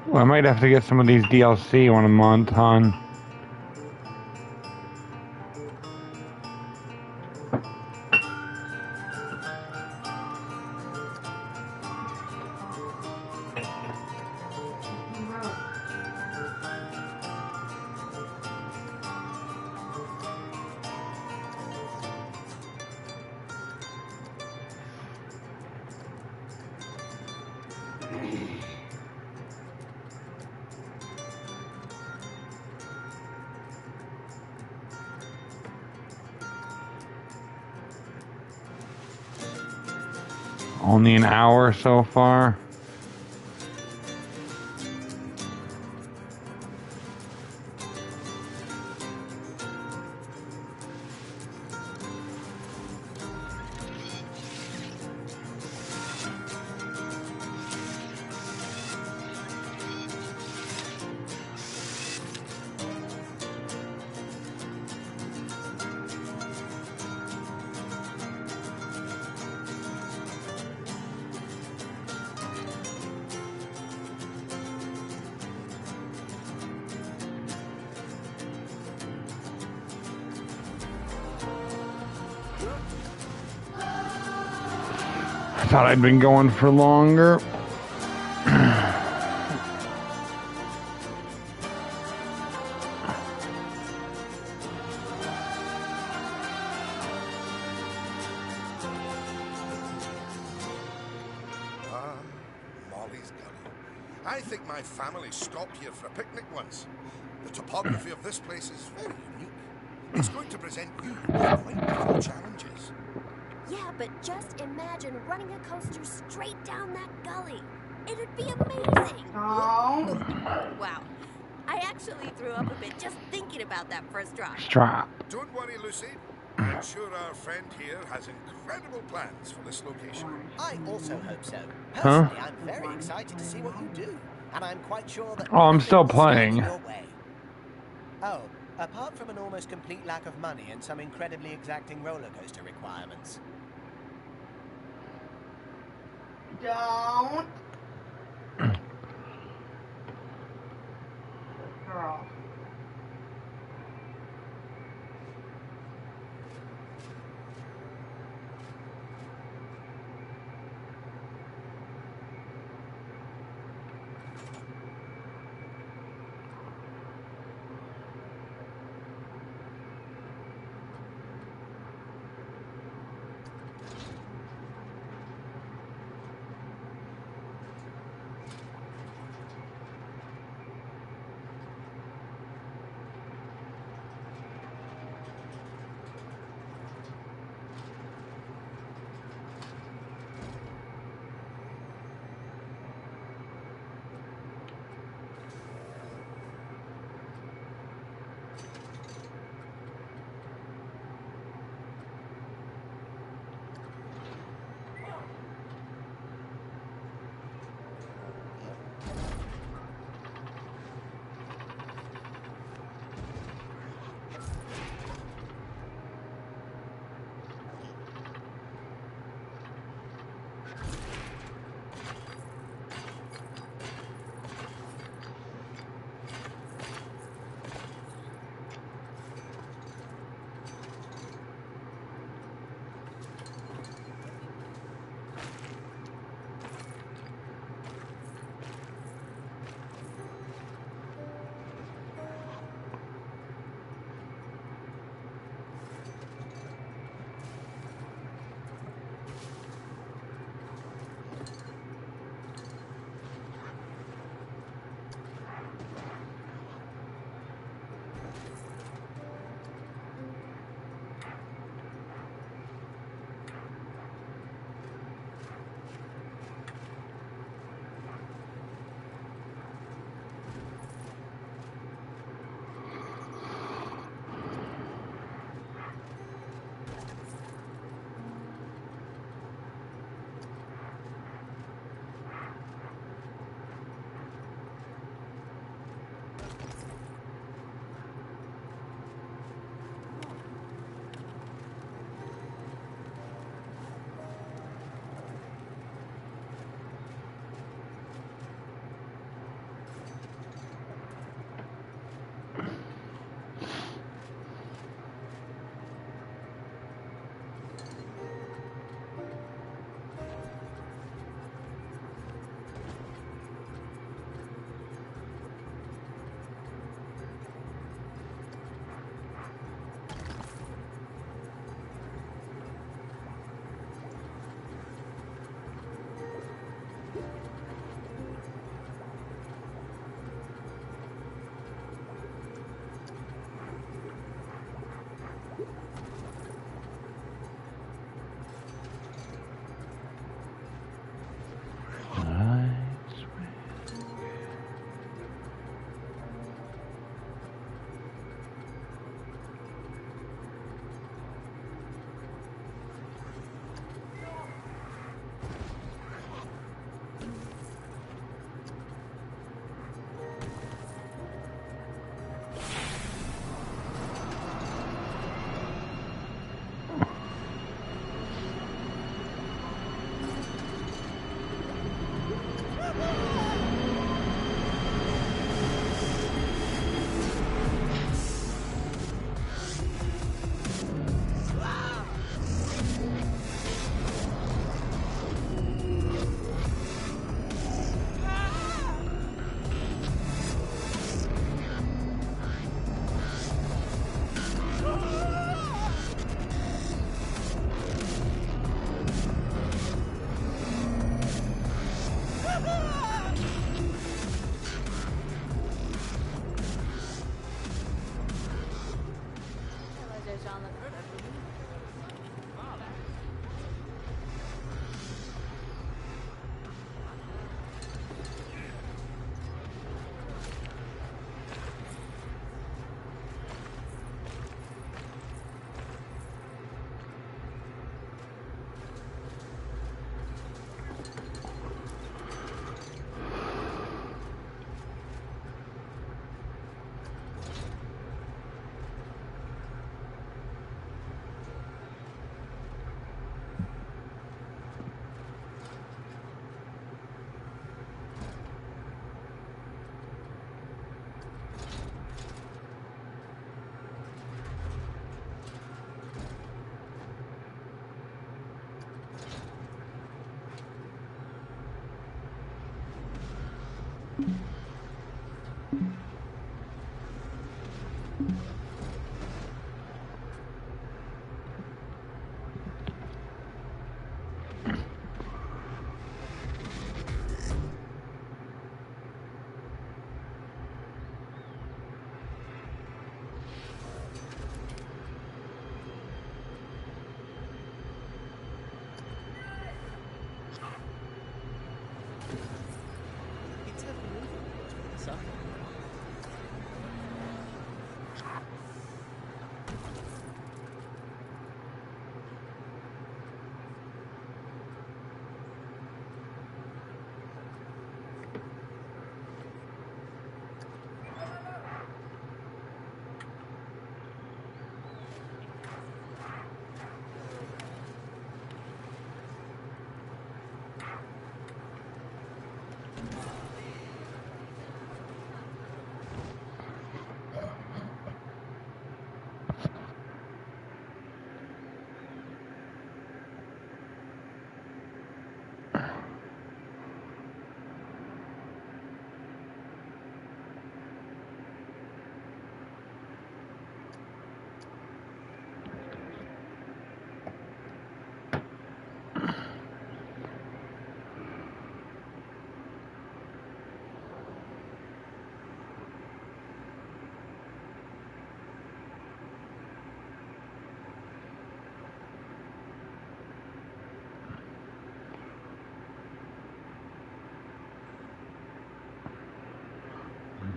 A: Ooh, I might have to get some of these DLC when I'm on ton. Only an hour so far. I thought I'd been going for longer.
B: Ah, Molly's Gully. I think my family stopped here for a picnic once. The topography of this place is very unique. It's going to present you with quite a few challenges.
E: Yeah, but just imagine running a coaster straight down that gully. It'd be amazing.
F: Oh.
E: Wow. I actually threw up a bit just thinking about that first drop.
A: Strap.
B: Don't worry, Lucy. I'm sure our friend here has incredible plans for this location.
C: I also hope so.
A: Huh?
C: Personally, I'm very excited to see what you do, and I'm quite sure that.
A: Oh, I'm
C: nothing
A: still
C: will stand in
A: playing.
C: your way. Oh, apart from an almost complete lack of money and some incredibly exacting roller coaster requirements.
F: Don't. Girl.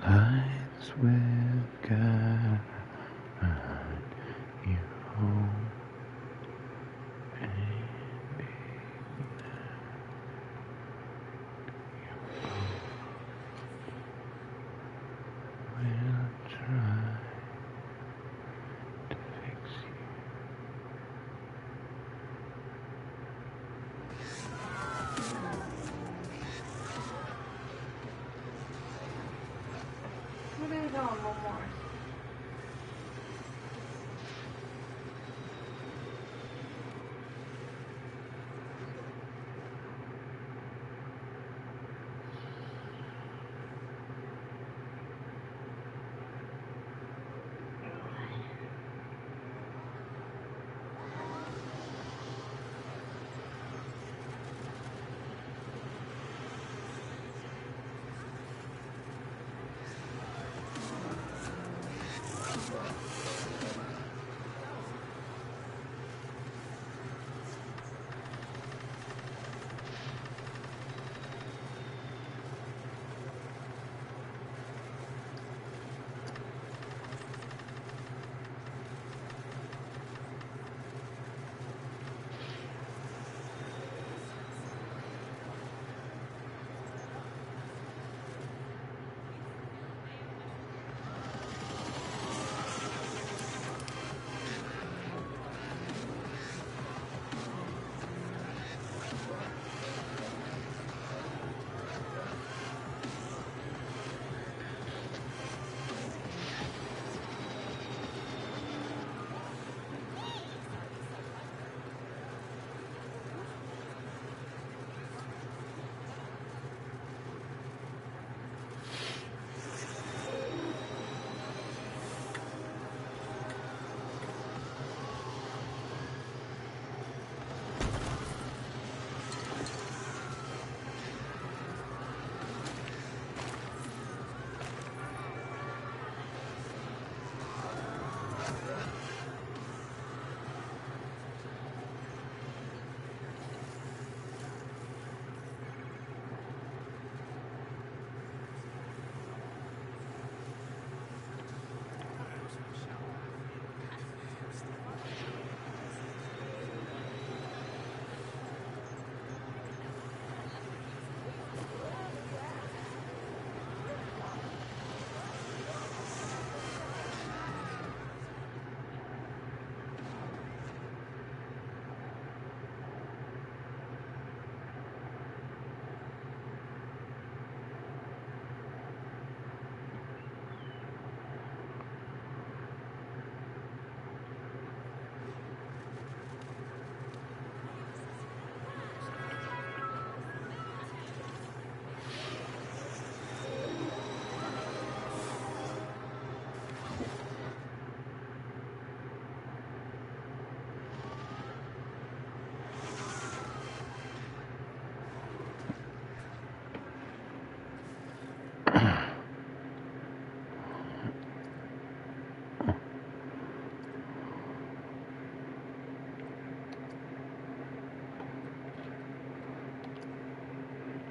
A: Lights with God, you home, baby. We'll try to fix you.
F: We're gonna go on one more.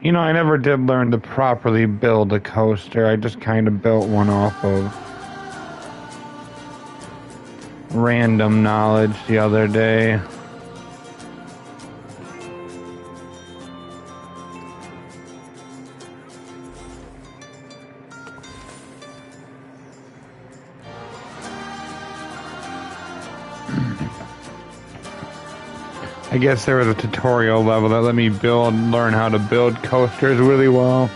A: You know, I never did learn to properly build a coaster. I just kind of built one off of random knowledge the other day. I guess there was a tutorial level that let me learn how to build coasters really well.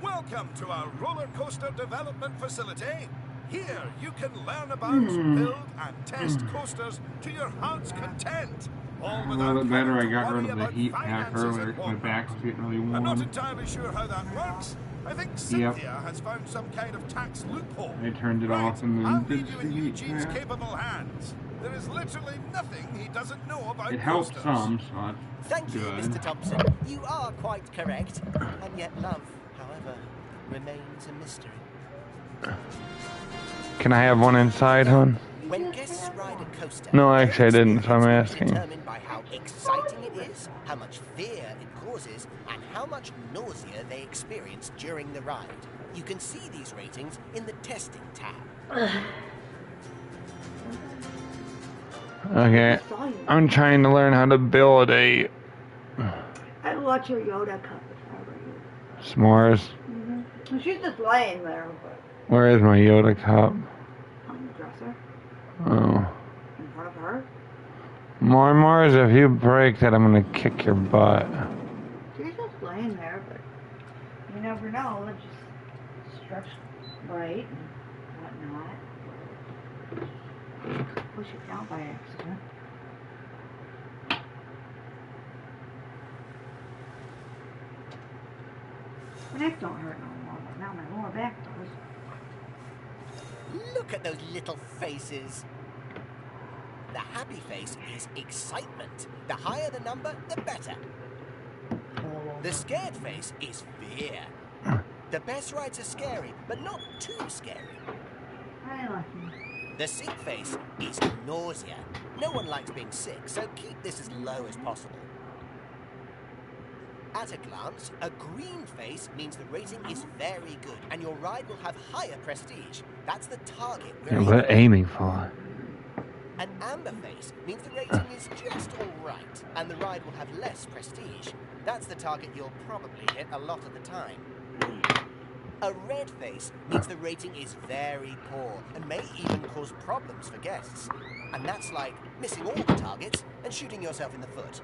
B: Welcome to our roller coaster development facility. Here you can learn about, build, and test coasters to your heart's content. All
A: A
B: without
A: little bit better. I
B: having to
A: got
B: worry
A: rid of the
B: about
A: heat pack
B: finances
A: earlier
B: at
A: because my
B: Walmart.
A: back's getting really
B: I'm not
A: warm.
B: entirely sure how that works. I think Cynthia has found some kind of tax loophole.
A: I turned it
B: Right,
A: off and
B: I'll
A: then
B: leave
A: did
B: you
A: the
B: in
A: heat
B: Eugene's
A: pack.
B: capable hands. There is literally nothing he doesn't know about
A: It helped
B: coasters.
A: some, so that's
C: Thank you,
A: good.
C: Mr. Thompson. You are quite correct. And yet love, however, remains a mystery.
A: Can I have one inside, hon?
C: When guests ride a coaster,
A: No, actually I didn't, so I'm
C: their
A: asking.
C: experience will be determined by how exciting it is, how much fear it causes, and how much nausea they experience during the ride. You can see these ratings in the testing tab.
A: Okay, I'm trying to learn how to build a
F: I'd watch your Yoda cup if I were you.
A: s'mores.
F: Well, she's just laying there, but
A: Where is my Yoda cup?
F: on the dresser
A: Oh.
F: in front of her.
A: Mars, if you break that, I'm gonna kick your butt.
F: She's just laying there, but you never know. It just stretch right and whatnot. Push it down by accident. My neck don't hurt no more, but now my lower back does.
C: Look at those little faces. The happy face is excitement. The higher the number, the better. The scared face is fear. The best rides are scary, but not too scary.
F: I like you.
C: The sick face is nausea. No one likes being sick, so keep this as low as possible. At a glance, a green face means the rating is very good, and your ride will have higher prestige. That's the target
A: Yeah,
C: we're
A: what aiming for?
C: An amber face means the rating is just alright, and the ride will have less prestige. That's the target you'll probably hit a lot of the time. A red face means the rating is very poor, and may even cause problems for guests. And that's like missing all the targets and shooting yourself in the foot.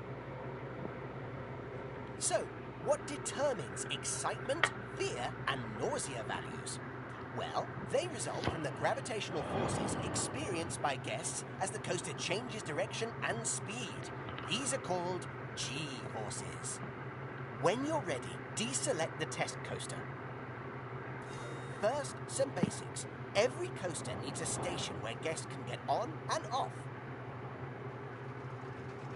C: So, what determines excitement, fear, and nausea values? Well, they result from the gravitational forces experienced by guests as the coaster changes direction and speed. These are called G-forces. When you're ready, deselect the test coaster. First, some basics. Every coaster needs a station where guests can get on and off.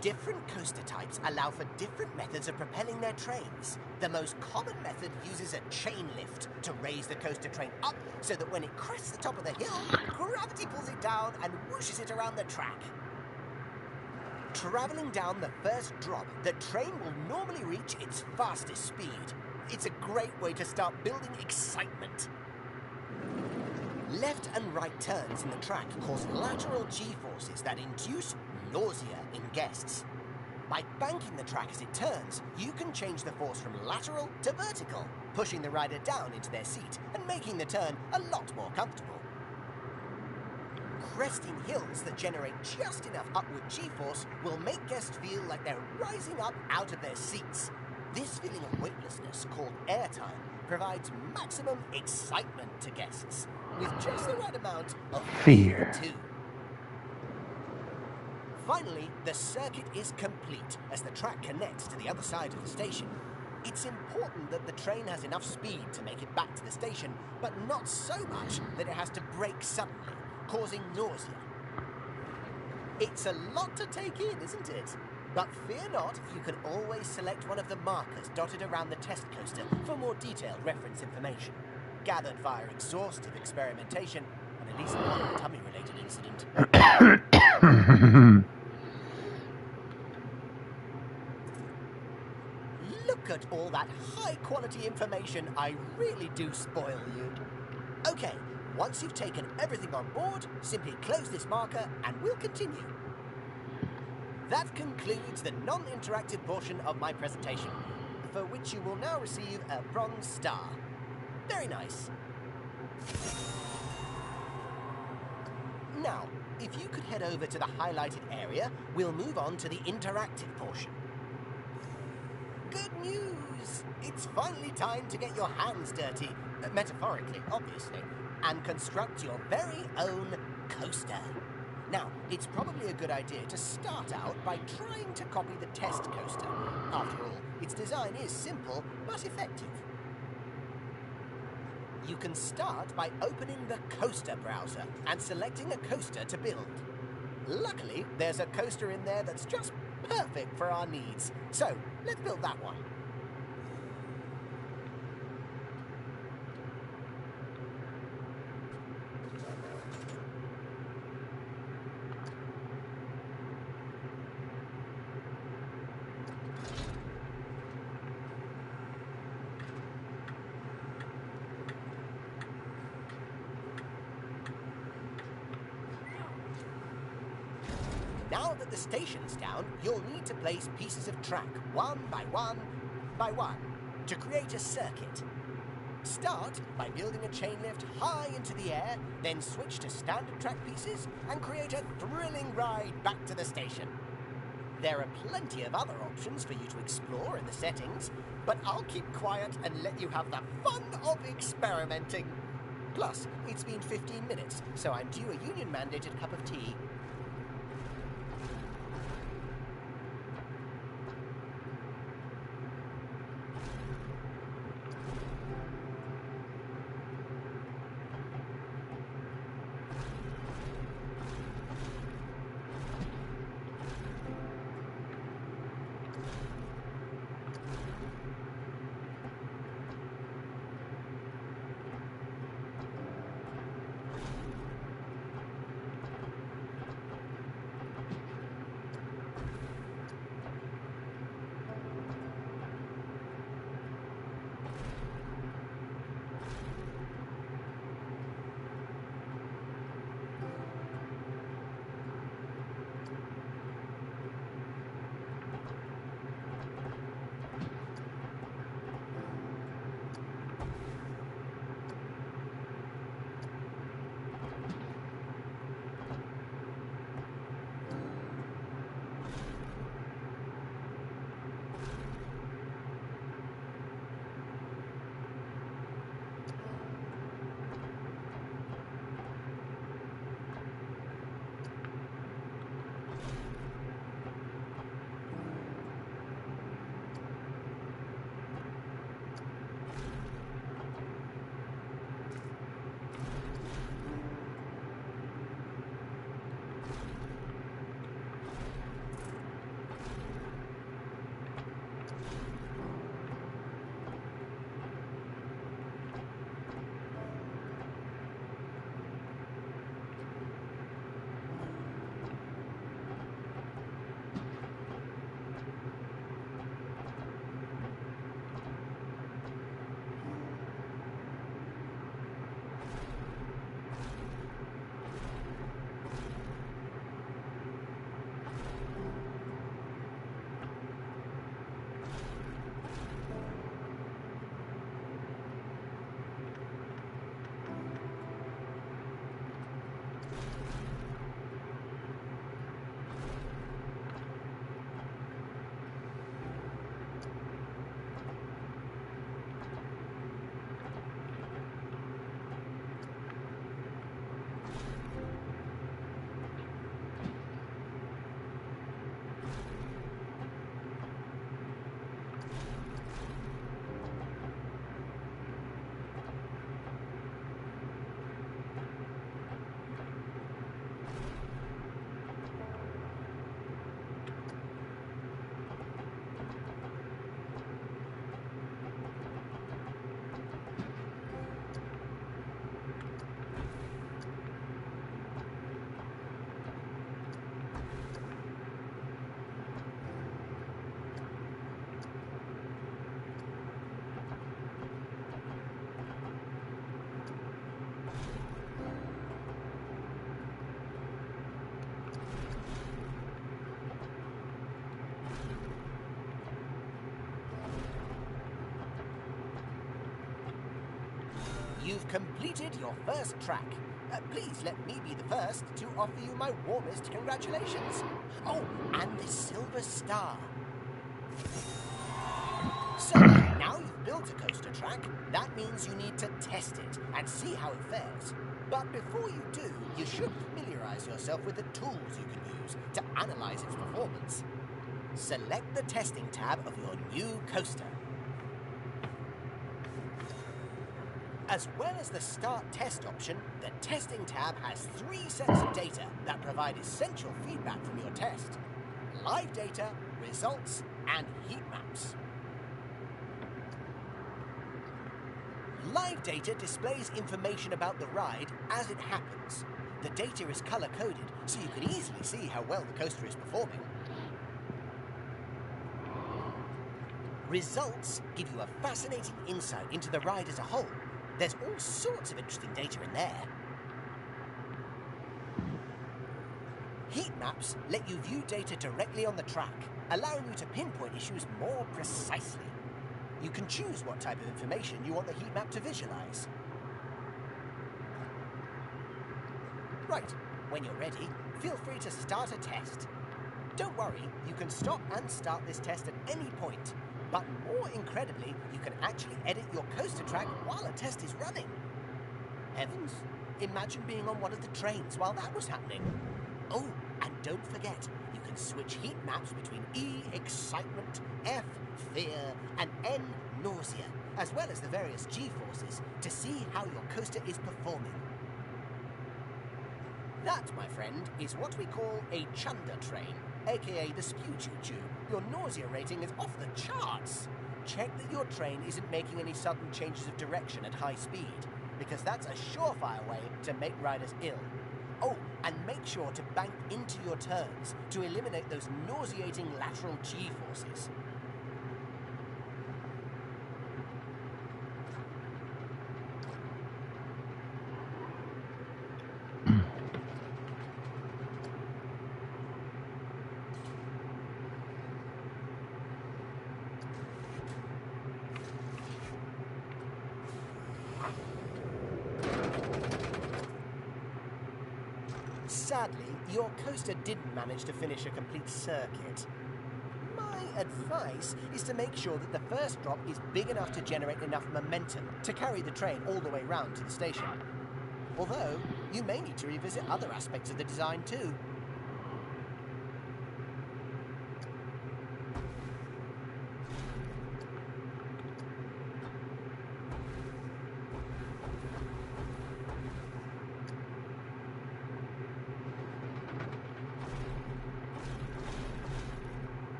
C: Different coaster types allow for different methods of propelling their trains. The most common method uses a chain lift to raise the coaster train up so that when it crests the top of the hill, gravity pulls it down and whooshes it around the track. Traveling down the first drop, the train will normally reach its fastest speed. It's a great way to start building excitement. Left and right turns in the track cause lateral G-forces that induce nausea in guests. By banking the track as it turns, you can change the force from lateral to vertical, pushing the rider down into their seat and making the turn a lot more comfortable. Cresting hills that generate just enough upward G-force will make guests feel like they're rising up out of their seats. This feeling of weightlessness, called airtime, provides maximum excitement to guests, with just the right amount of
A: Fear.
C: too. Finally, the circuit is complete as the track connects to the other side of the station. It's important that the train has enough speed to make it back to the station, but not so much that it has to brake suddenly, causing nausea. It's a lot to take in, isn't it? But fear not, you can always select one of the markers dotted around the test coaster for more detailed reference information, gathered via exhaustive experimentation and at least one tummy-related incident. Look at all that high-quality information. I really do spoil you. Okay, once you've taken everything on board, simply close this marker and we'll continue. That concludes the non-interactive portion of my presentation, for which you will now receive a bronze star. Very nice. Now, if you could head over to the highlighted area, we'll move on to the interactive portion. Good news! It's finally time to get your hands dirty, metaphorically, obviously, and construct your very own coaster. Now, it's probably a good idea to start out by trying to copy the test coaster. After all, its design is simple, but effective. You can start by opening the coaster browser and selecting a coaster to build. Luckily, there's a coaster in there that's just perfect for our needs. So, let's build that one. Now that the station's down, you'll need to place pieces of track one by one by one to create a circuit. Start by building a chain lift high into the air, then switch to standard track pieces and create a thrilling ride back to the station. There are plenty of other options for you to explore in the settings, but I'll keep quiet and let you have the fun of experimenting. Plus, it's been 15 minutes, so I'm due a union-mandated cup of tea. You've completed your first track. Please let me be the first to offer you my warmest congratulations. Oh, and the silver star. So, now you've built a coaster track, that means you need to test it and see how it fares. But before you do, you should familiarize yourself with the tools you can use to analyze its performance. Select the testing tab of your new coaster. As well as the Start Test option, the Testing tab has 3 sets of data that provide essential feedback from your test. Live data, results, and heat maps. Live data displays information about the ride as it happens. The data is color-coded, so you can easily see how well the coaster is performing. Results give you a fascinating insight into the ride as a whole. There's all sorts of interesting data in there. Heat maps let you view data directly on the track, allowing you to pinpoint issues more precisely. You can choose what type of information you want the heat map to visualize. Right, when you're ready, feel free to start a test. Don't worry, you can stop and start this test at any point. But more incredibly, you can actually edit your coaster track while a test is running. Heavens, imagine being on one of the trains while that was happening. Oh, and don't forget, you can switch heat maps between E, excitement, F, fear, and N, nausea, as well as the various G-forces to see how your coaster is performing. That, my friend, is what we call a chunder train, aka the spew choo-choo. Your nausea rating is off the charts. Check that your train isn't making any sudden changes of direction at high speed, because that's a surefire way to make riders ill. Oh, and make sure to bank into your turns to eliminate those nauseating lateral G-forces. Sadly, your coaster didn't manage to finish a complete circuit. My advice is to make sure that the first drop is big enough to generate enough momentum to carry the train all the way round to the station. Although, you may need to revisit other aspects of the design too.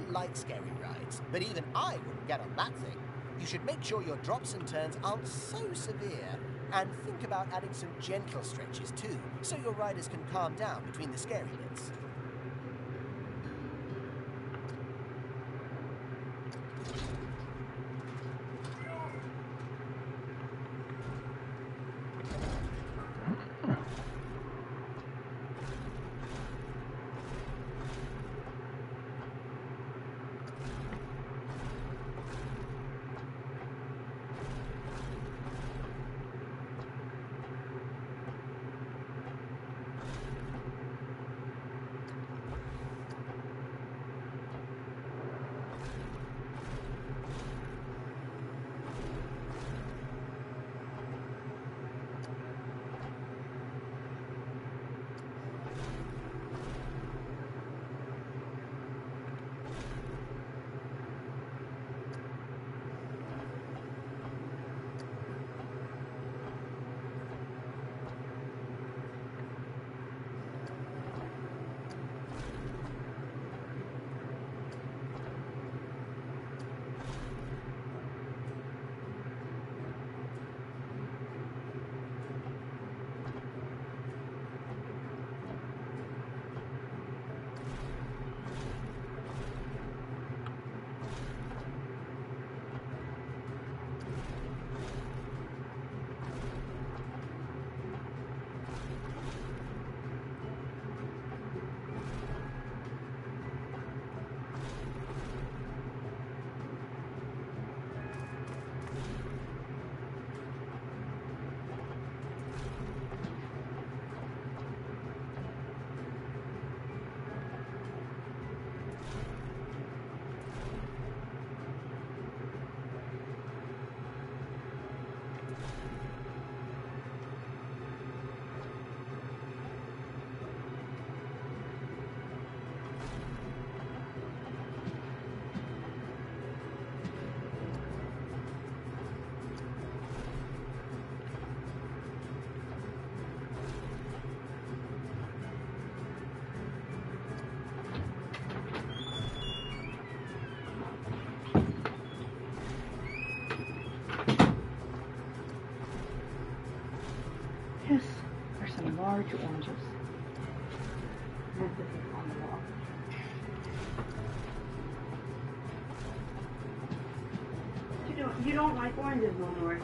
C: don't like scary rides, but even I wouldn't get on that thing. You should make sure your drops and turns aren't so severe, and think about adding some gentle stretches too, so your riders can calm down between the scary bits.
F: Yes, there's some large oranges. On the wall. You don't like oranges, Lenore?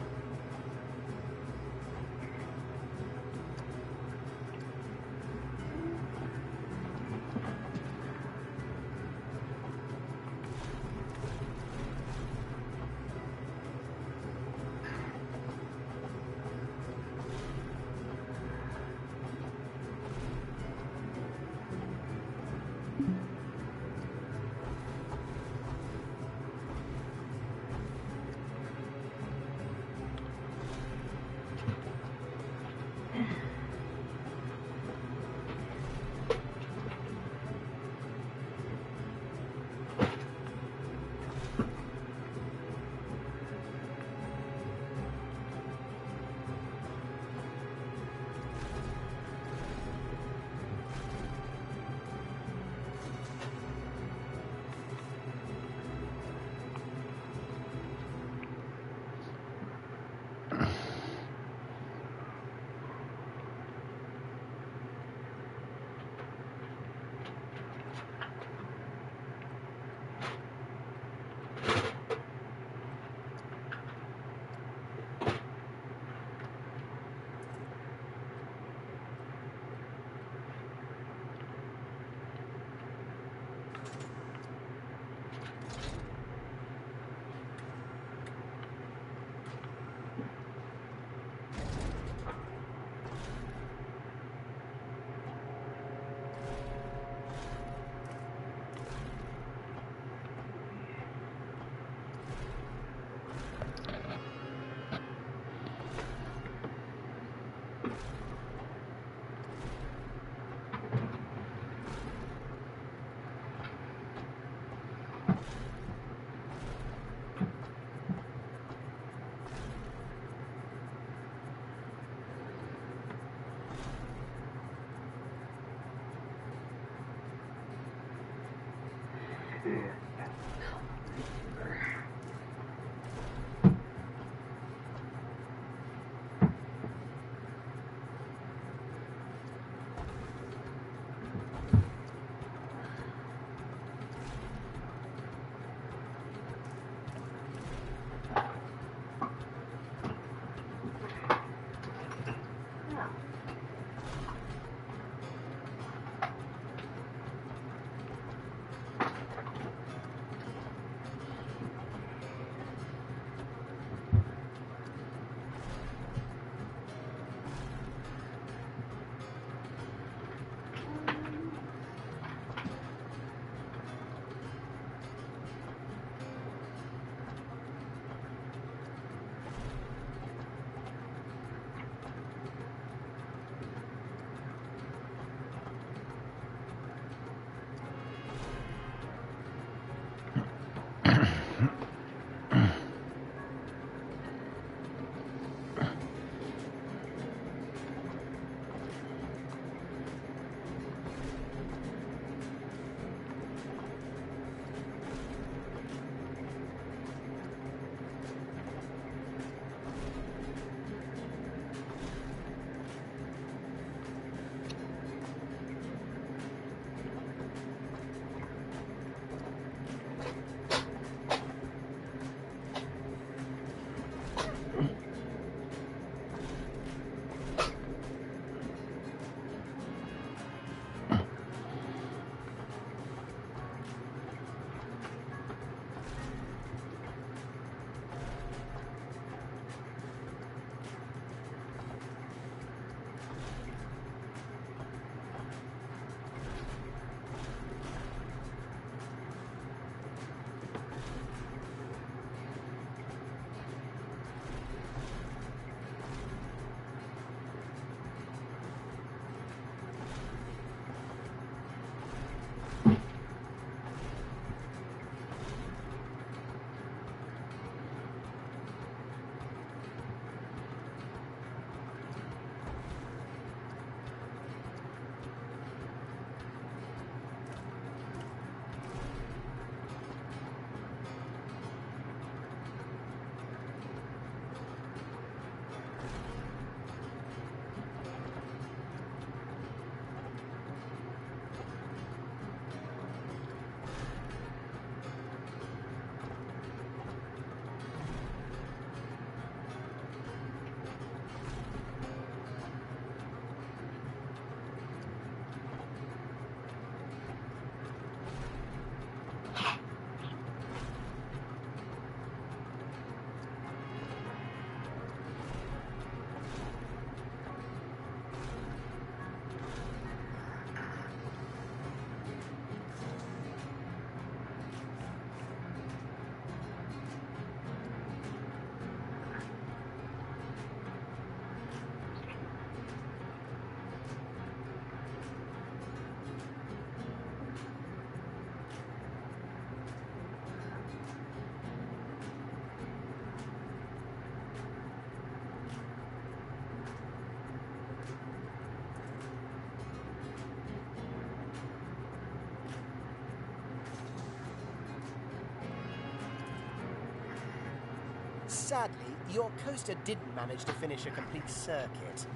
C: Sadly, your coaster didn't manage to finish a complete circuit.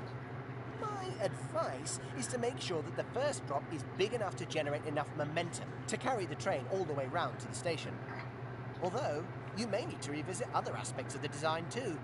C: My advice is to make sure that the first drop is big enough to generate enough momentum to carry the train all the way round to the station. Although, you may need to revisit other aspects of the design too.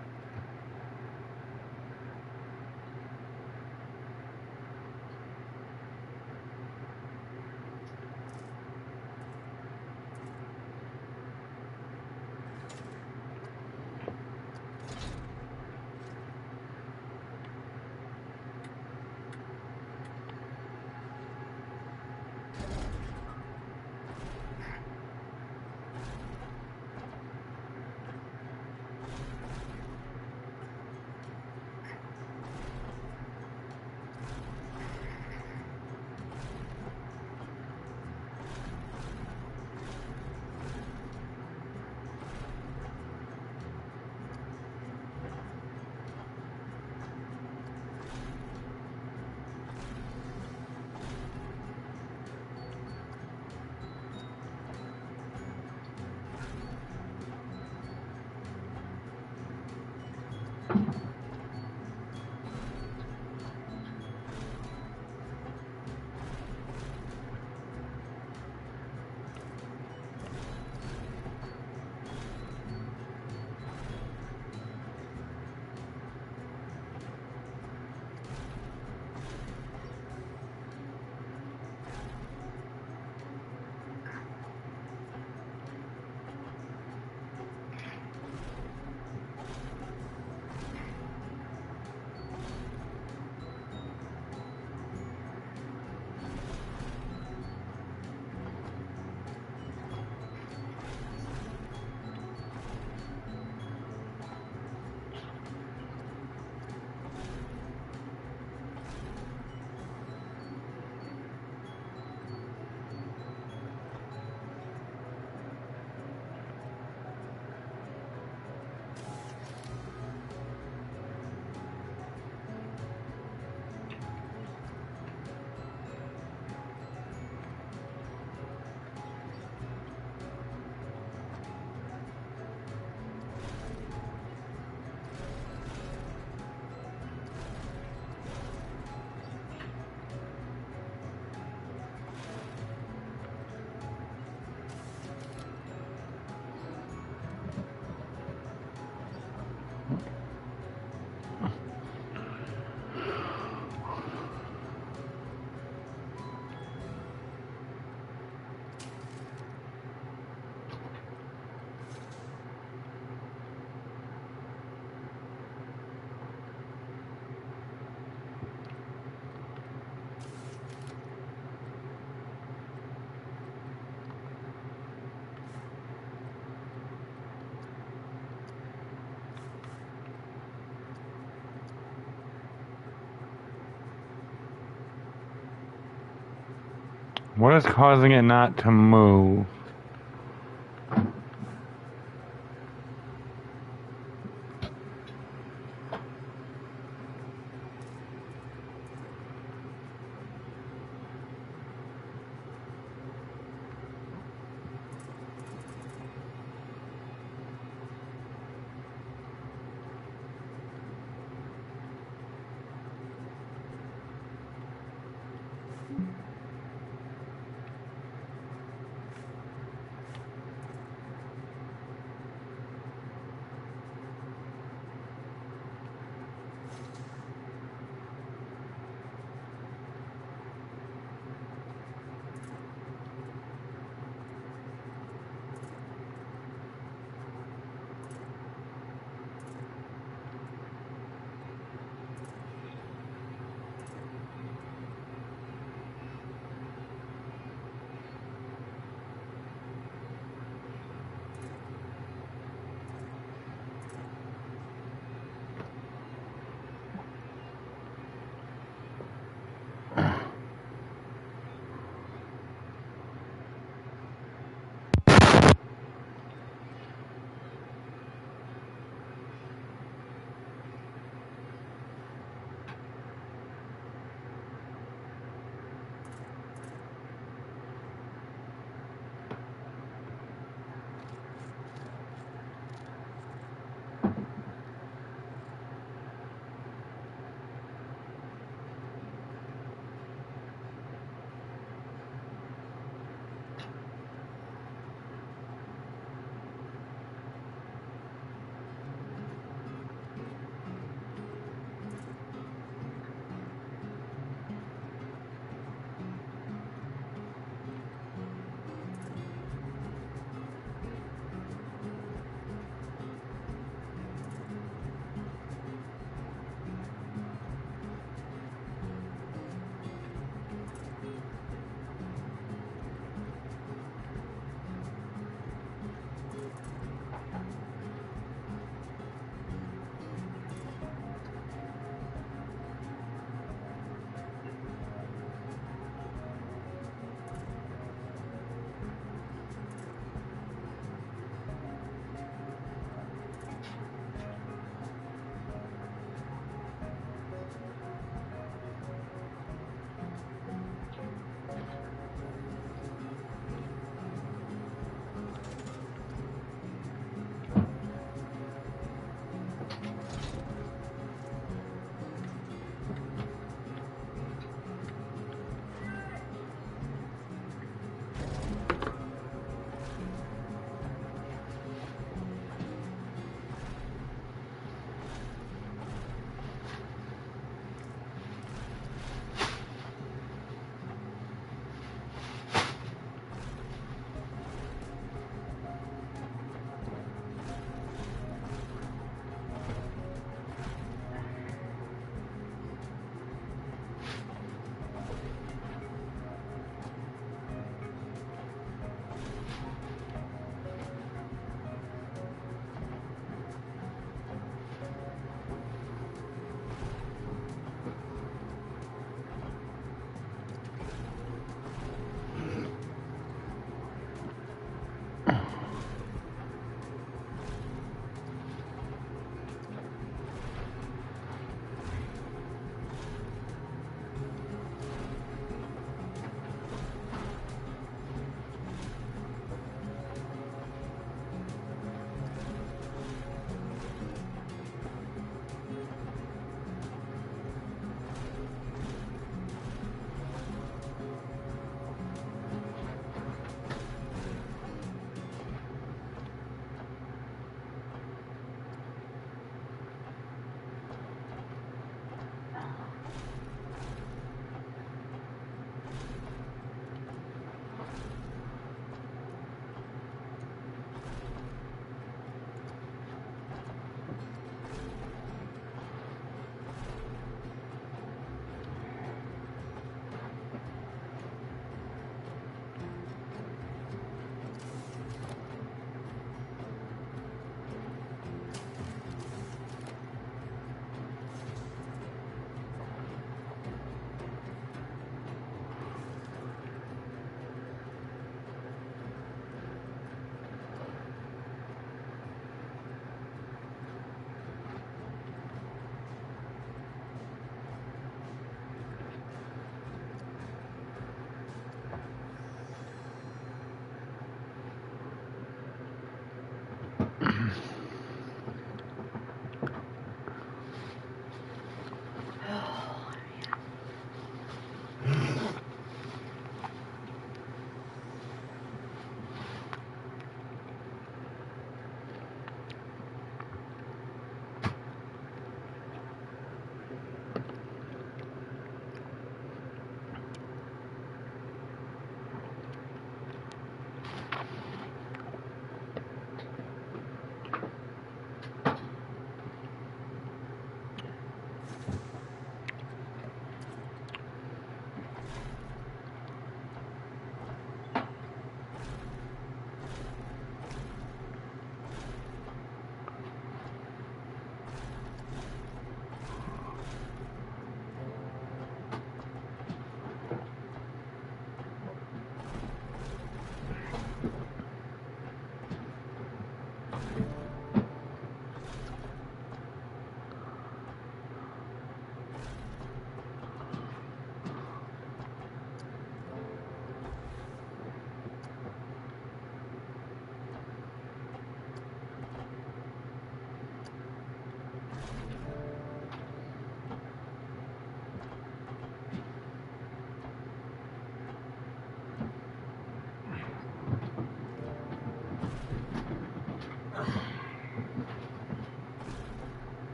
A: What is causing it not to move?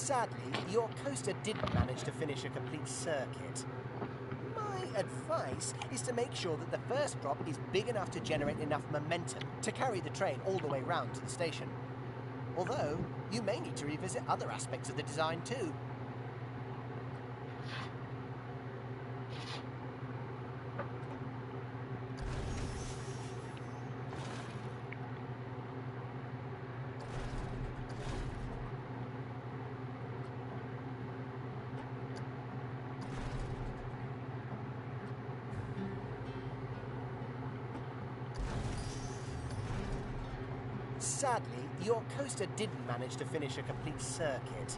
C: Sadly, your coaster didn't manage to finish a complete circuit. My advice is to make sure that the first drop is big enough to generate enough momentum to carry the train all the way round to the station. Although, you may need to revisit other aspects of the design too. Sadly, your coaster didn't manage to finish a complete circuit.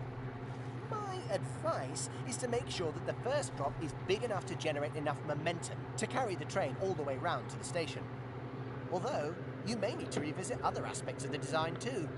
C: My advice is to make sure that the first drop is big enough to generate enough momentum to carry the train all the way round to the station. Although, you may need to revisit other aspects of the design too.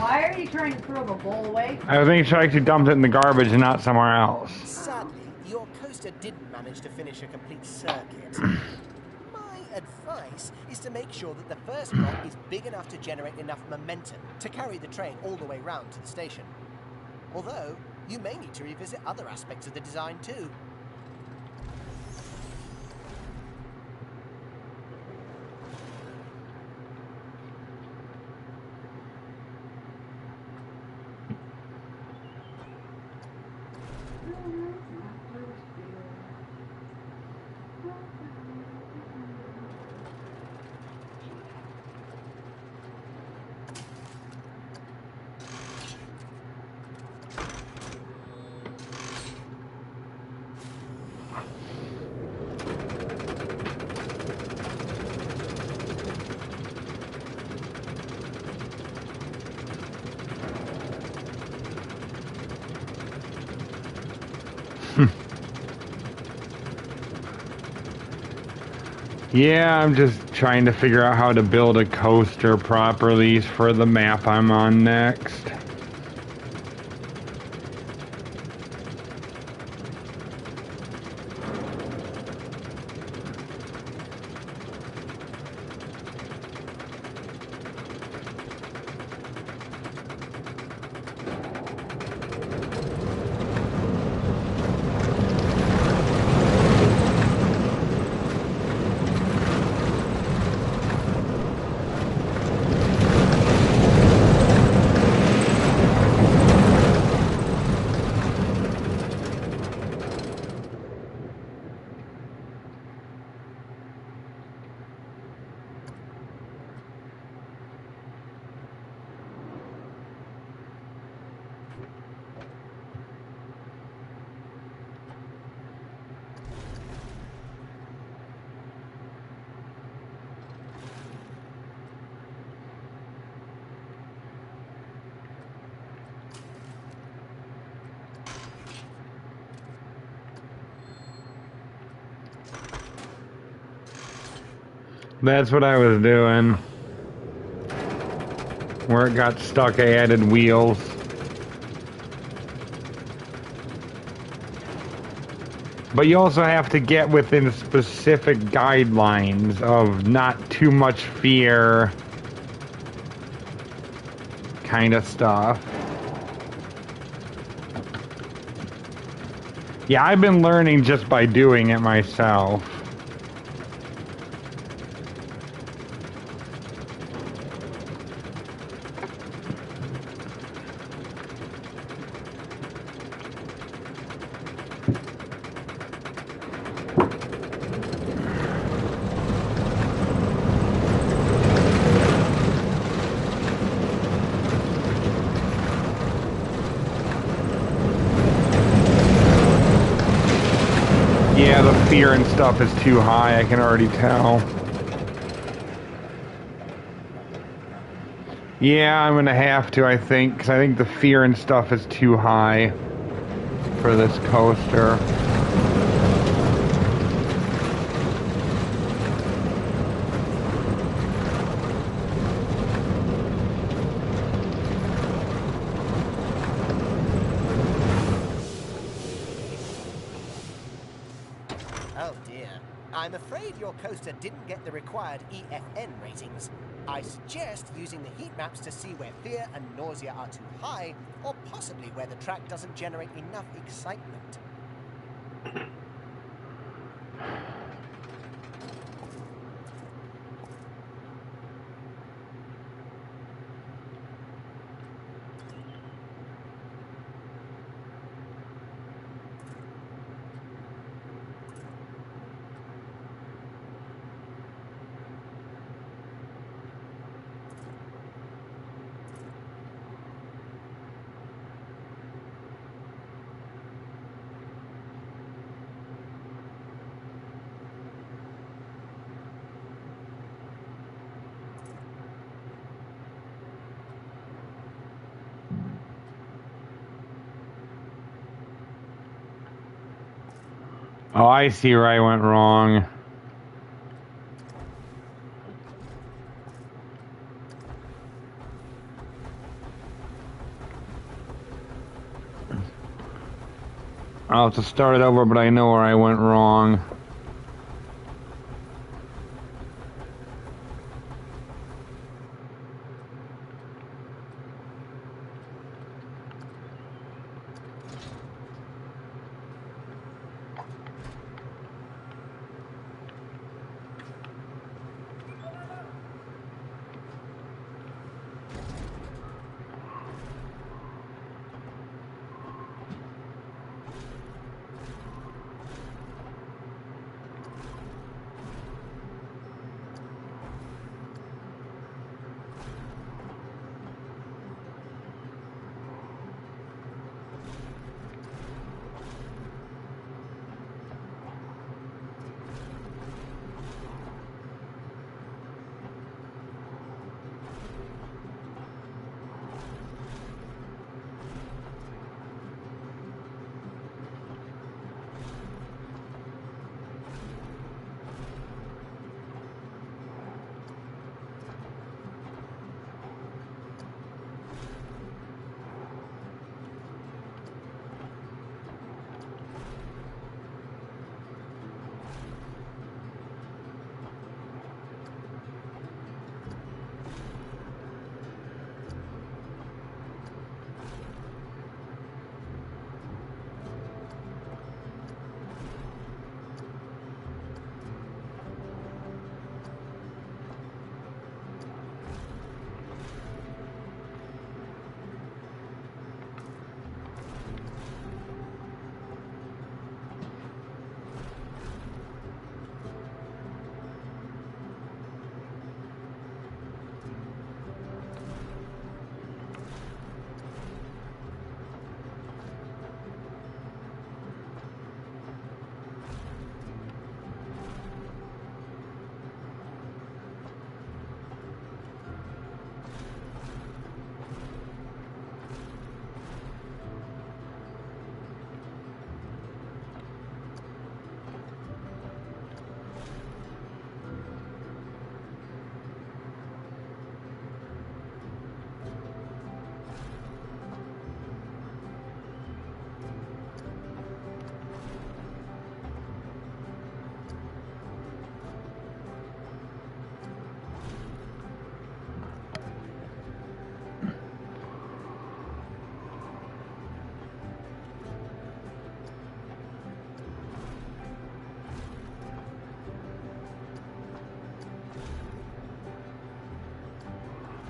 F: Why are you trying to throw the bowl away?
A: I think she actually dumped it in the garbage and not somewhere else.
C: Sadly, your coaster didn't manage to finish a complete circuit. My advice is to make sure that the first block is big enough to generate enough momentum to carry the train all the way round to the station. Although, you may need to revisit other aspects of the design too.
A: Yeah, I'm just trying to figure out how to build a coaster properly for the map I'm on next. That's what I was doing. Where it got stuck, I added wheels. But you also have to get within specific guidelines of not too much fear kind of stuff. Yeah, I've been learning just by doing it myself. Yeah, the fear and stuff is too high, I can already tell. Yeah, I'm gonna have to, I think, because I think the fear and stuff is too high for this coaster.
C: Oh dear. I'm afraid your coaster didn't get the required EFN ratings. I suggest using the heat maps to see where fear and nausea are too high, or possibly where the track doesn't generate enough excitement.
A: Oh, I see where I went wrong. I'll have to start it over, but I know where I went wrong.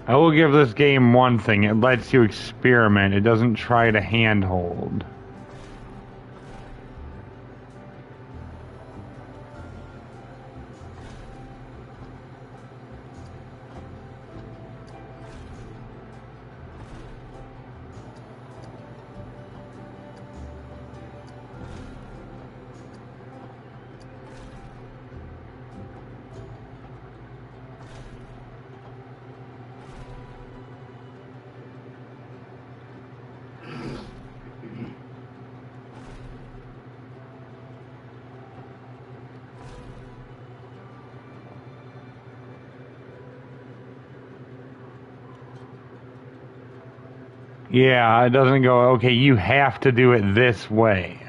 A: I will give this game one thing. It lets you experiment. It doesn't try to handhold. Yeah, it doesn't go, okay, you have to do it this way.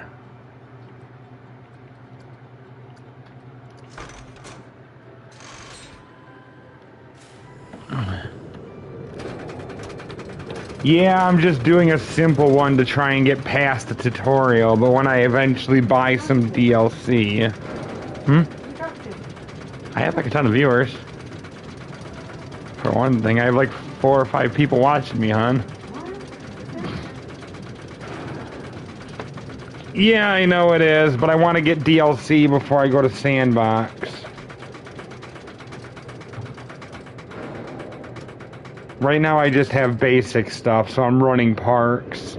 A: Yeah, I'm just doing a simple one to try and get past the tutorial, but when I eventually buy some DLC... I have like a ton of viewers. For one thing, I have like 4 or 5 people watching me, hon. Yeah, I know it is, but I want to get DLC before I go to Sandbox. Right now I just have basic stuff, so I'm running parks.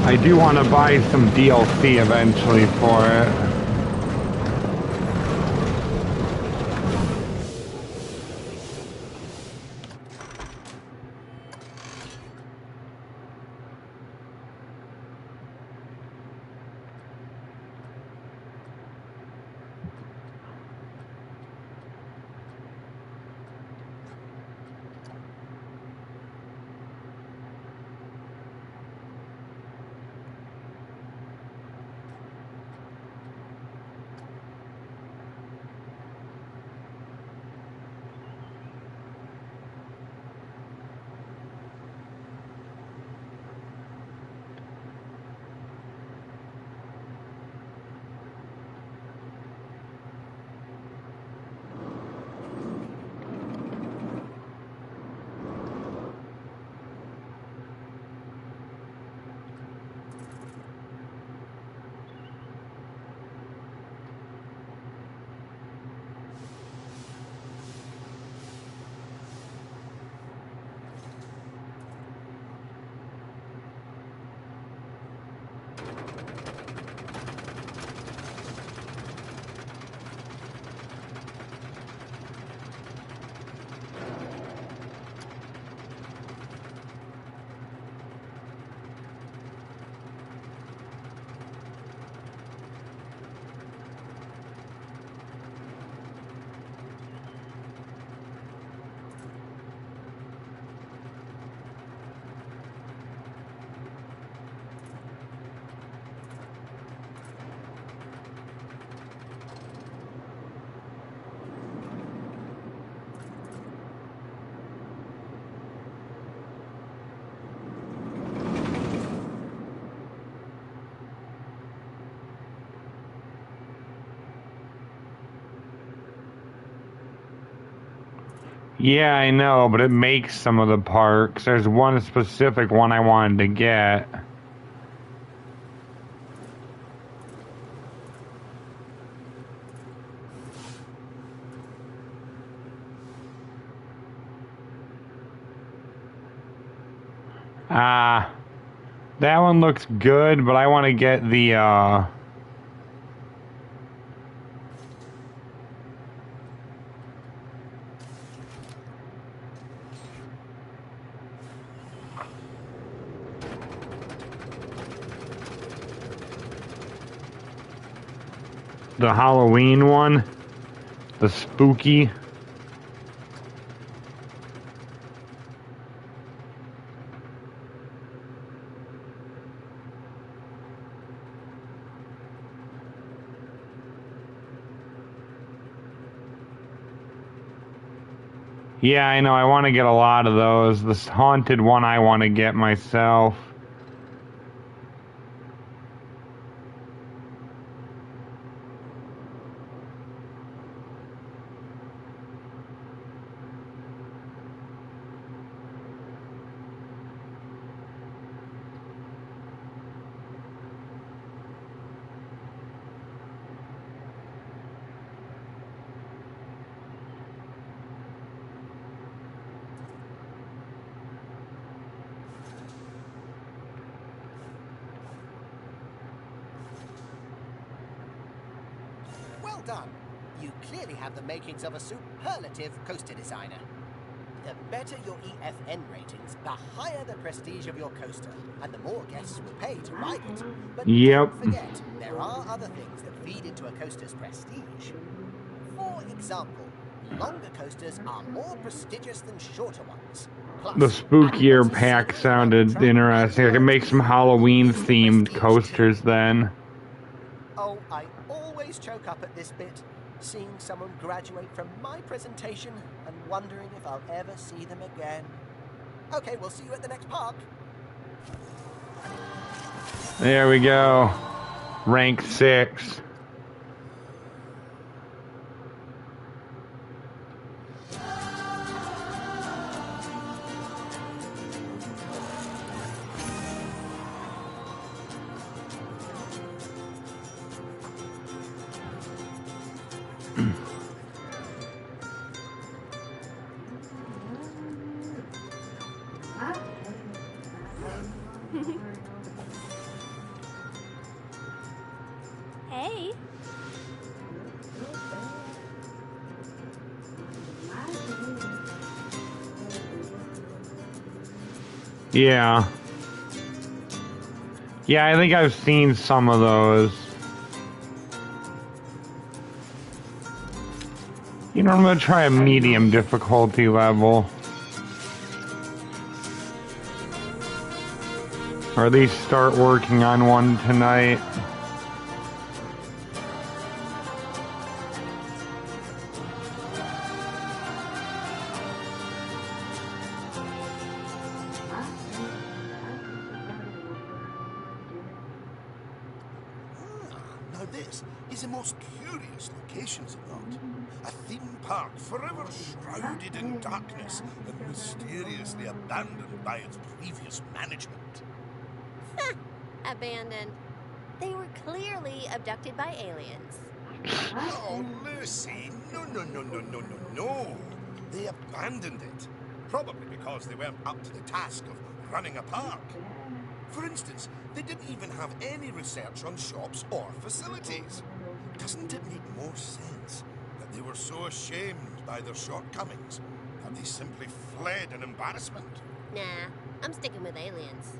A: I do want to buy some DLC eventually for it. Yeah, I know, but it makes some of the parks. There's one specific one I wanted to get. That one looks good, but I want to get the Halloween one, the spooky. Yeah, I know, I want to get a lot of those. This haunted one I want to get myself.
C: Well done. You clearly have the makings of a superlative coaster designer. The better your EFN ratings, the higher the prestige of your coaster, and the more guests will pay to ride it. But
A: Yep.
C: don't forget, there are other things that feed into a coaster's prestige. For example, longer coasters are more prestigious than shorter ones. Plus,
A: The spookier
C: animals are
A: pack
C: seen
A: sounded
C: around
A: interesting. I can make some Halloween-themed coasters then.
C: Oh, I always choke up at this bit, seeing someone graduate from my presentation and wondering if I'll ever see them again. Okay, we'll see you at the next park.
A: There we go. Rank 6.
E: Hey.
A: Yeah. Yeah, I think I've seen some of those. You know, I'm gonna try a medium difficulty level. Or at least start working on one tonight.
B: Now this is the most curious location, is it not? A theme park forever shrouded in darkness and mysteriously abandoned by its previous management.
E: Abandoned. They were clearly abducted by aliens.
B: Oh, Lucy, no. They abandoned it. Probably because they weren't up to the task of running a park. For instance, they didn't even have any research on shops or facilities. Doesn't it make more sense that they were so ashamed by their shortcomings that they simply fled in embarrassment?
E: Nah, I'm sticking with aliens.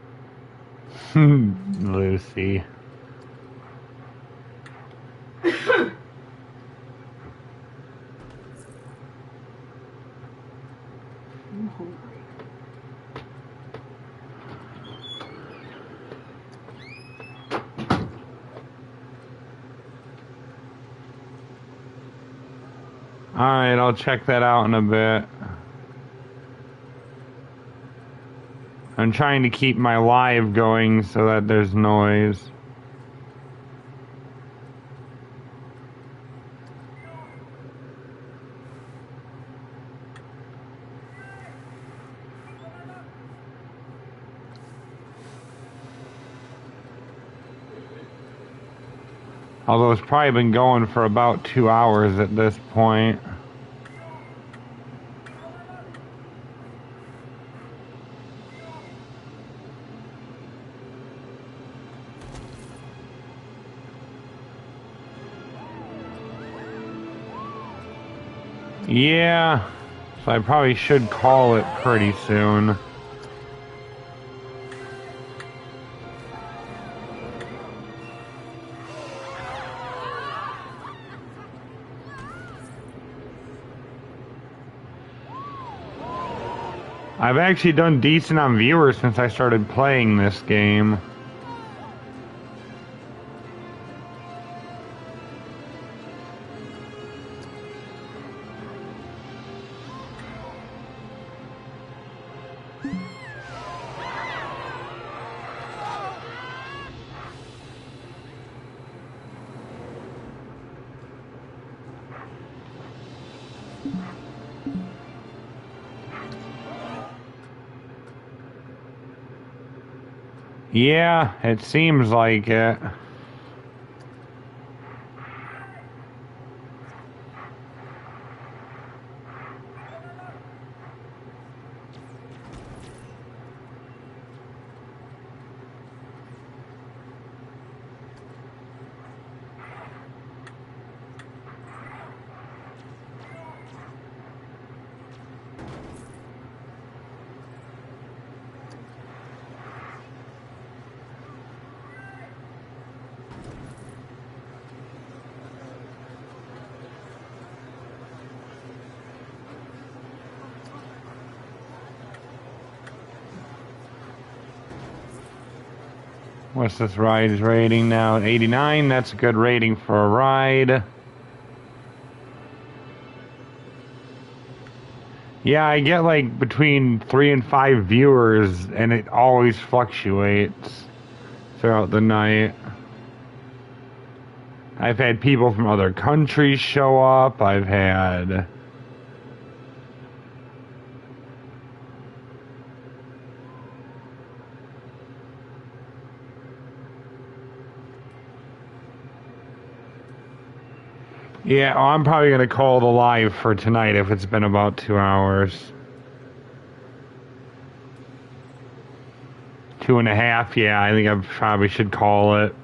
A: Lucy.
F: I'm hungry.
A: Alright, I'll check that out in a bit. I'm trying to keep my live going so that there's noise. Although it's probably been going for about 2 hours at this point. Yeah, so I probably should call it pretty soon. I've actually done decent on viewers since I started playing this game. Yeah, it seems like it. What's this ride's rating now? 89. That's a good rating for a ride. Yeah, I get like between 3 and 5 viewers, and it always fluctuates throughout the night. I've had people from other countries show up. I've had... Yeah, I'm probably going to call the live for tonight if it's been about 2 hours. 2.5, yeah, I think I probably should call it.